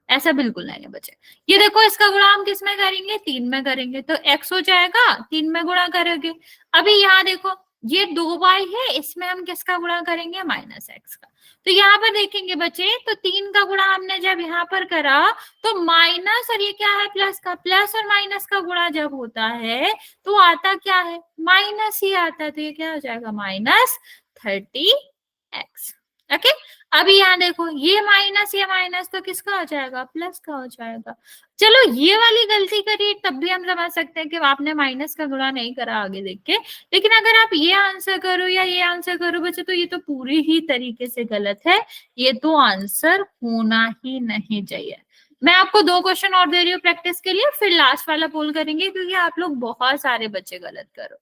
ऐसा बिल्कुल नहीं है बच्चे। ये देखो, इसका गुणा हम किस में करेंगे? 3 में करेंगे, तो x हो जाएगा, 3 में गुणा करोगे। अभी यहाँ देखो, ये 2y है, इसमें हम किसका गुणा करेंगे? -x का। तो यहाँ पर देखेंगे बच्चे, तो 3 का गुणा हमने जब यहाँ पर करा तो माइनस, और ये क्या है? प्लस का। प्लस और माइनस का गुणा जब होता है तो आता क्या है? माइनस ही आता है। तो ये क्या हो जाएगा? -30x। ओके, अभी यहाँ देखो, ये माइनस तो किसका हो जाएगा? प्लस का हो जाएगा। चलो ये वाली गलती करिए तब भी हम समझ सकते हैं कि आपने माइनस का गुणा नहीं करा आगे देख के। लेकिन अगर आप ये आंसर करो या ये आंसर करो बच्चे, तो ये तो पूरी ही तरीके से गलत है। ये तो आंसर होना ही नहीं चाहिए। मैं आपको 2 क्वेश्चन और दे रही हूँ प्रैक्टिस के लिए, फिर लास्ट वाला पोल करेंगे क्योंकि आप लोग बहुत सारे बच्चे गलत करो।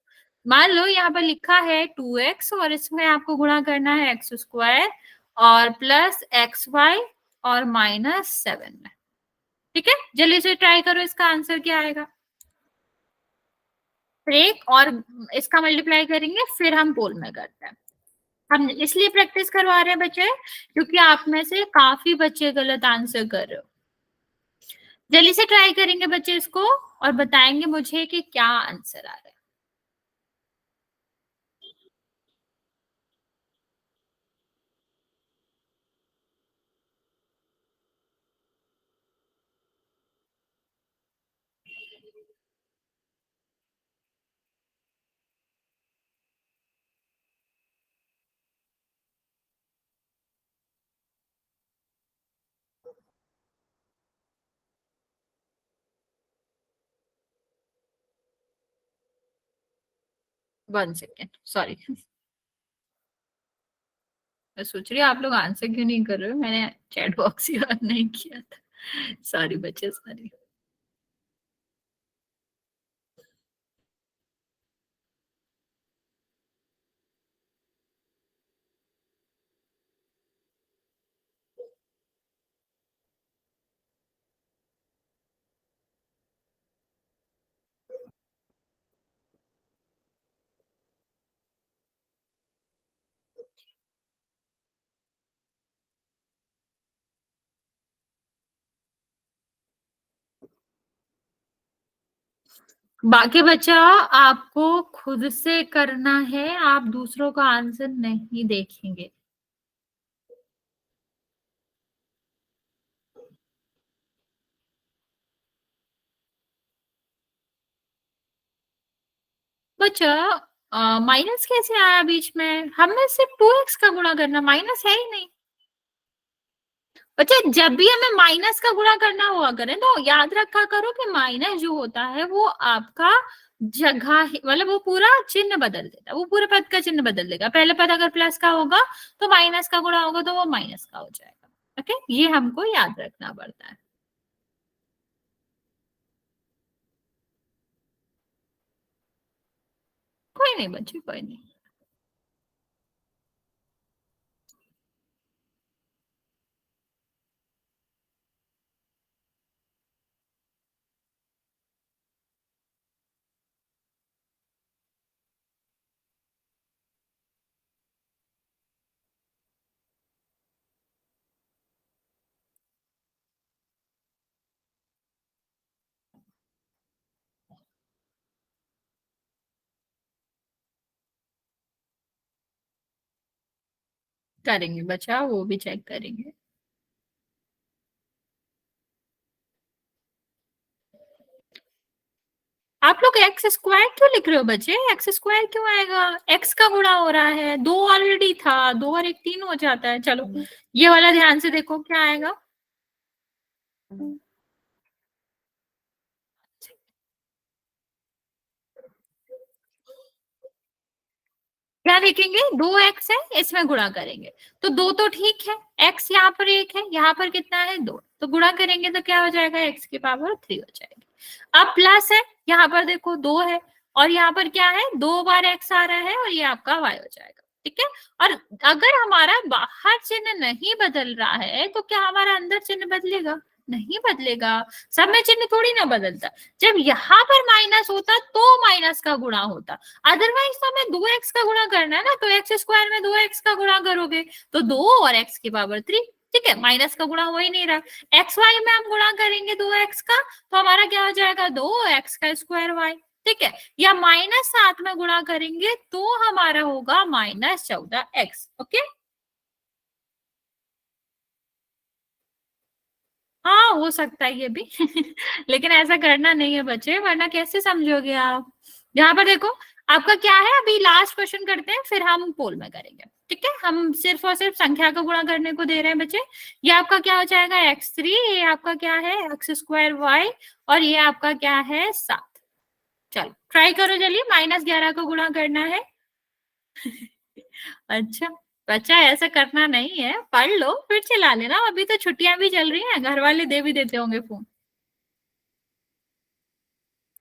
मान लो यहाँ पर लिखा है 2x और इसमें आपको गुणा करना है x² और प्लस xy और -7 में। ठीक है, जल्दी से ट्राई करो, इसका आंसर क्या आएगा। ब्रेक और इसका मल्टीप्लाई करेंगे फिर हम पोल में करते हैं। हम इसलिए प्रैक्टिस करवा रहे हैं बच्चे क्योंकि आप में से काफी बच्चे गलत आंसर कर रहे हो। जल्दी से ट्राई करेंगे बच्चे इसको और बताएंगे मुझे कि क्या आंसर आ रहा है। One second, sorry. मैं सोच रही हूँ आप लोग आंसर क्यों नहीं कर रहे हो, मैंने चैट बॉक्स ही ऑन नहीं किया था। सॉरी बच्चे, सॉरी। बाकी बच्चा आपको खुद से करना है, आप दूसरों का आंसर नहीं देखेंगे। बच्चा माइनस कैसे आया बीच में? हमने सिर्फ 2x का गुणा करना, माइनस है ही नहीं। अच्छा, जब भी हमें माइनस का गुणा करना हुआ करें तो याद रखा करो कि माइनस जो होता है वो आपका जगह मतलब वो पूरा चिन्ह बदल देता है, वो पूरे पद का चिन्ह बदल देगा। पहले पद अगर प्लस का होगा तो माइनस का गुणा होगा तो वो माइनस का हो जाएगा। ओके, ये हमको याद रखना पड़ता है। कोई नहीं बच्चे, कोई नहीं। करेंगे बच्चा, वो भी चेक करेंगे। आप लोग एक्स स्क्वायर क्यों लिख रहे हो बच्चे? एक्स स्क्वायर क्यों आएगा? एक्स का गुणा हो रहा है, दो ऑलरेडी था, 2 और 1 3 हो जाता है। चलो ये वाला ध्यान से देखो क्या आएगा। क्या देखेंगे? 2x है, इसमें गुणा करेंगे तो 2 तो ठीक है, x यहाँ पर 1 है, यहाँ पर कितना है 2, तो गुणा करेंगे तो क्या हो जाएगा? x की पावर 3 हो जाएगी। अब प्लस है, यहाँ पर देखो 2 है और यहाँ पर क्या है? 2 बार x आ रहा है और ये आपका y हो जाएगा। ठीक है, और अगर हमारा बाहर चिन्ह नहीं बदल रहा है तो क्या हमारा अंदर चिन्ह बदलेगा? नहीं बदलेगा। सब में चिन्ह थोड़ी ना बदलता। जब यहाँ पर माइनस होता तो माइनस का गुणा होता, अदरवाइज तो हमें 2x का गुणा करना है ना, तो एक्स स्क्वायर में 2x का गुणा करोगे तो 2 और x की पावर 3। ठीक है, माइनस का गुणा हो ही नहीं रहा। एक्स वाई में हम गुणा करेंगे 2x का तो हमारा क्या हो जाएगा? 2x का स्क्वायर y। ठीक है, या -7 में गुणा करेंगे तो हमारा होगा -14x। ओके, हाँ हो सकता है ये भी लेकिन ऐसा करना नहीं है बच्चे, वरना कैसे समझोगे आप। यहाँ पर देखो आपका क्या है, अभी लास्ट क्वेश्चन करते हैं फिर हम पोल में करेंगे। ठीक है, हम सिर्फ और सिर्फ संख्या का गुणा करने को दे रहे हैं बच्चे। ये आपका क्या हो जाएगा? x3, ये आपका क्या है? x² y, और ये आपका क्या है? 7। चलो ट्राई करो जल्दी, -11 का गुणा करना है अच्छा बच्चा, ऐसा करना नहीं है, पढ़ लो फिर चला लेना, अभी तो छुट्टियां भी चल रही हैं, घर वाले दे भी देते होंगे फोन।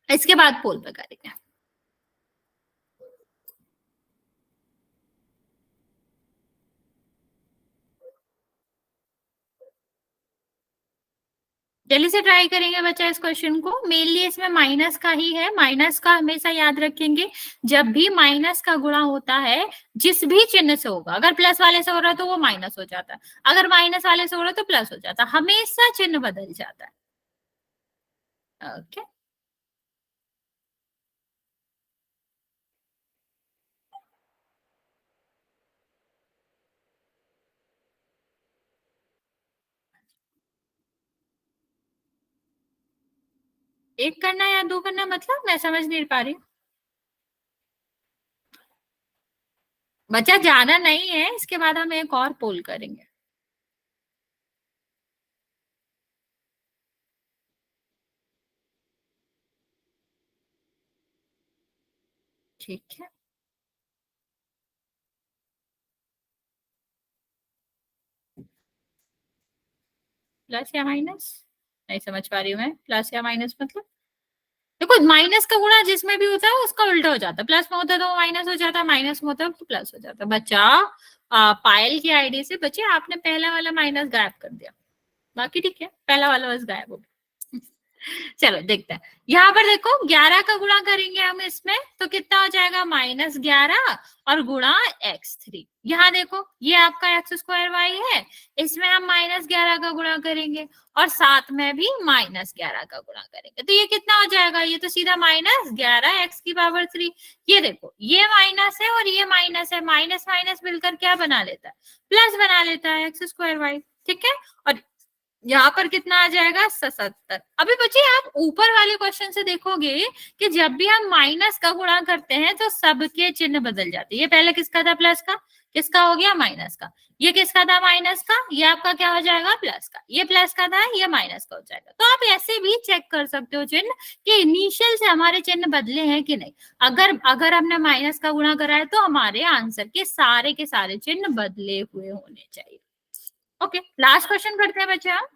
इसके बाद पोल पे करेंगे। जल्दी से ट्राई करेंगे बच्चा इस क्वेश्चन को। मेनली इसमें माइनस का ही है, माइनस का हमेशा याद रखेंगे। जब भी माइनस का गुणा होता है जिस भी चिन्ह से होगा, अगर प्लस वाले से हो रहा है तो वो माइनस हो जाता है, अगर माइनस वाले से हो रहा है तो प्लस हो जाता है, हमेशा चिन्ह बदल जाता है। ओके, एक करना या 2 करना, मतलब मैं समझ नहीं पा रही। बच्चा जाना नहीं है, इसके बाद हम एक और पोल करेंगे। ठीक है, प्लस या माइनस? नहीं समझ पा रही हूँ मैं, प्लस या माइनस मतलब। देखो माइनस का गुणा जिसमें भी होता है उसका उल्टा हो जाता है, प्लस में होता है तो वो माइनस हो जाता है, माइनस में होता है तो प्लस हो जाता है। बच्चा पायल की आईडी से बच्चे आपने पहला वाला माइनस गायब कर दिया, बाकी ठीक है, पहला वाला बस गायब हो गया चलो देखते हैं, यहाँ पर देखो 11 का गुणा करेंगे हम इसमें तो कितना हो जाएगा? -11 और गुणा x3। यहाँ देखो ये आपका x² y है, इसमें हम -11 का गुणा करेंगे और साथ में भी -11 का गुणा करेंगे तो ये कितना हो जाएगा? ये तो सीधा -11 x की पावर 3। ये देखो ये माइनस है और ये माइनस है, माइनस माइनस मिलकर क्या बना लेता है? प्लस बना लेता है, x²y। ठीक है, और यहाँ पर कितना आ जाएगा? 77। अभी बच्चे आप ऊपर वाले क्वेश्चन से देखोगे कि जब भी हम माइनस का गुणा करते हैं तो सबके चिन्ह बदल जाते हैं। ये पहले किसका था? प्लस का, किसका हो गया, माइनस का। ये किसका था, माइनस का। ये आपका क्या हो जाएगा, प्लस का। ये प्लस का था, ये माइनस का हो जाएगा। तो आप ऐसे भी चेक कर सकते हो चिन्ह कि इनिशियल से हमारे चिन्ह बदले हैं कि नहीं। अगर हमने माइनस का गुणा करा है तो हमारे आंसर के सारे चिन्ह बदले हुए होने चाहिए। ओके, लास्ट क्वेश्चन करते हैं बच्चे। हम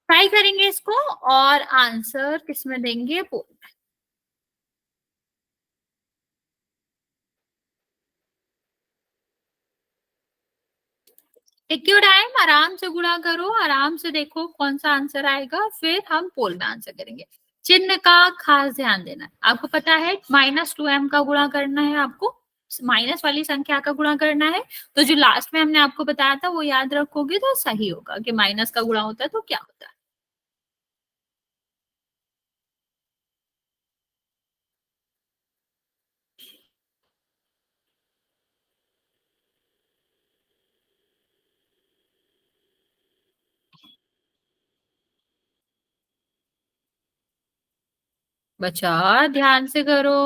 ट्राई करेंगे इसको और आंसर किसमें देंगे, पोल में। टेक योर टाइम, आराम से गुणा करो, आराम से देखो कौन सा आंसर आएगा, फिर हम पोल में आंसर करेंगे। चिन्ह का खास ध्यान देना है। आपको पता है -2m का गुणा करना है, आपको माइनस वाली संख्या का गुणा करना है। तो जो लास्ट में हमने आपको बताया था वो याद रखोगे तो सही होगा कि माइनस का गुणा होता है तो क्या होता है। बच्चा ध्यान से करो।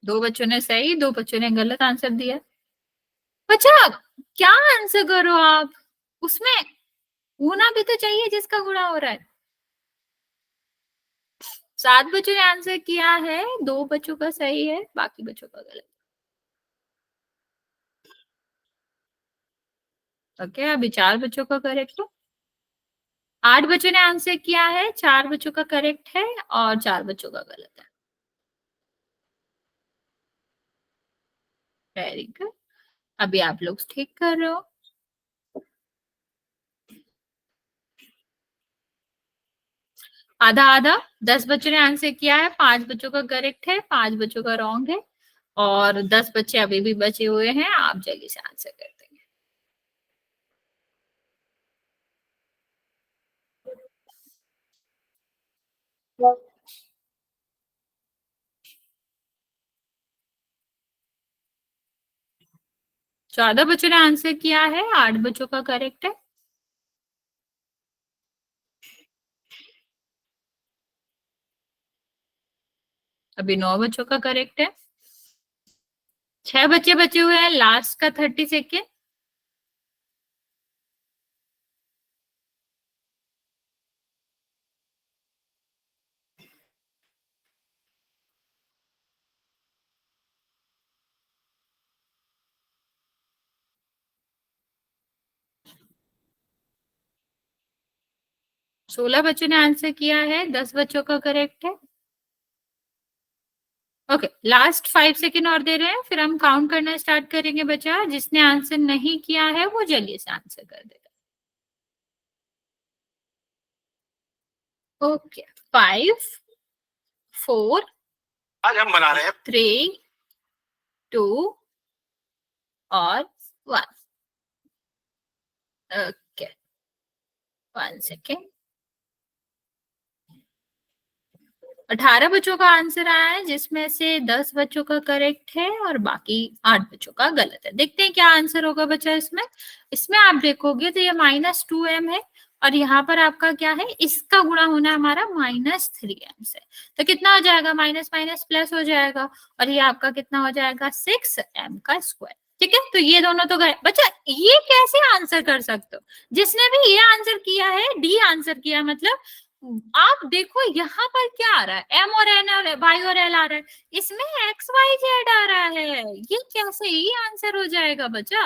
दो बच्चों ने सही, दो बच्चों ने गलत आंसर दिया। बच्चा क्या आंसर करो आप, उसमें होना भी तो चाहिए जिसका गुणा हो रहा है। 7 बच्चों ने आंसर किया है, 2 बच्चों का सही है, बाकी बच्चों का गलत। ओके, अभी 4 बच्चों का करेक्ट है। 8 बच्चों ने आंसर किया है, 4 बच्चों का करेक्ट है और 4 बच्चों का गलत है। वेरी गुड, अभी आप लोग ठीक कर रहे हो। आधा आधा, 10 बच्चों ने आंसर किया है, 5 बच्चों का करेक्ट है, 5 बच्चों का रॉन्ग है और 10 बच्चे अभी भी बचे हुए हैं। आप जल्दी से आंसर कर देंगे। चौदह बच्चों ने आंसर किया है, 8 बच्चों का करेक्ट है। अभी 9 बच्चों का करेक्ट है। 6 बच्चे बचे हुए हैं, लास्ट का 30 सेकेंड। सोलह बच्चों ने आंसर किया है, 10 बच्चों का करेक्ट है। ओके, लास्ट 5 सेकेंड और दे रहे हैं, फिर हम काउंट करना स्टार्ट करेंगे। बच्चा जिसने आंसर नहीं किया है वो जल्दी से आंसर कर देगा। ओके, 5 4 आज हम बना रहे हैं 3 2 और 1। Okay, 1 second. 18 बच्चों का आंसर आया है, जिसमें से 10 बच्चों का करेक्ट है और बाकी 8 बच्चों का गलत है। देखते हैं क्या आंसर होगा बच्चा इसमें। इसमें आप देखोगे तो ये -2m है और यहाँ पर आपका क्या है, इसका गुणा होना है हमारा -3m से। तो कितना हो जाएगा, माइनस माइनस प्लस हो जाएगा और ये आपका कितना हो जाएगा, 6m का स्क्वायर। ठीक है, तो ये दोनों तो गए। बच्चा ये कैसे आंसर कर सकते हो, जिसने भी ये आंसर किया है, डी आंसर किया, मतलब आप देखो यहाँ पर क्या आ रहा है, एम और एन और वाई और एल आ रहा है, इसमें एक्स वाई जेड आ रहा है। ये कैसे ही आंसर हो जाएगा बच्चा।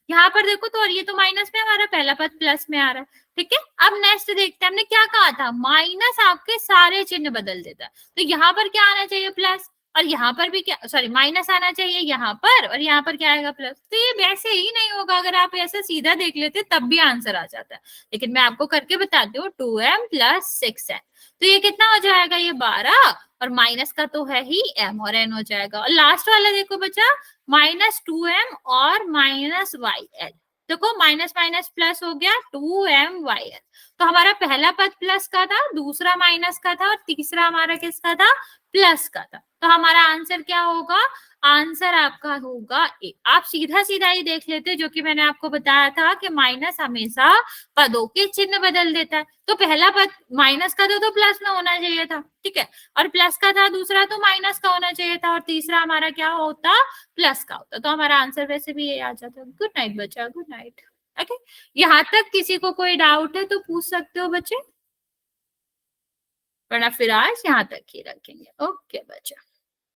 यहाँ पर देखो तो, और ये तो माइनस में, हमारा पहला पद प्लस में आ रहा है। ठीक है, अब नेक्स्ट देखते हैं, हमने क्या कहा था, माइनस आपके सारे चिन्ह बदल देता है। तो यहाँ पर क्या आना चाहिए, प्लस, और यहाँ पर भी क्या, सॉरी माइनस आना चाहिए यहाँ पर, और यहाँ पर क्या आएगा, प्लस। तो ये वैसे ही नहीं होगा, अगर आप ऐसे सीधा देख लेते तब भी आंसर आ जाता है, लेकिन मैं आपको करके बताती हूँ। 2m + 6n, तो ये कितना हो जाएगा, ये 12, और माइनस का तो है ही m और n हो जाएगा। और लास्ट वाला देखो बच्चा, -2m और -yl, देखो माइनस माइनस प्लस हो गया, 2myl। तो हमारा पहला पद प्लस का था, दूसरा माइनस का था और तीसरा हमारा किसका था, प्लस का था। तो तो हमारा आंसर क्या होगा, आंसर आपका होगा ए। आप सीधा सीधा ही देख लेते, जो कि मैंने आपको बताया था कि माइनस हमेशा पदों के चिन्ह बदल देता है। तो पहला पद माइनस का तो प्लस में होना चाहिए था, ठीक है, और प्लस का था, दूसरा तो माइनस का होना चाहिए था, और तीसरा हमारा क्या होता, प्लस का होता। तो हमारा आंसर वैसे भी ये आ जाता। गुड नाइट बच्चा, गुड नाइट। ओके, यहाँ तक किसी को कोई डाउट है तो पूछ सकते हो बच्चे, वरना फिर आज यहाँ तक ही रखेंगे। ओके बच्चा।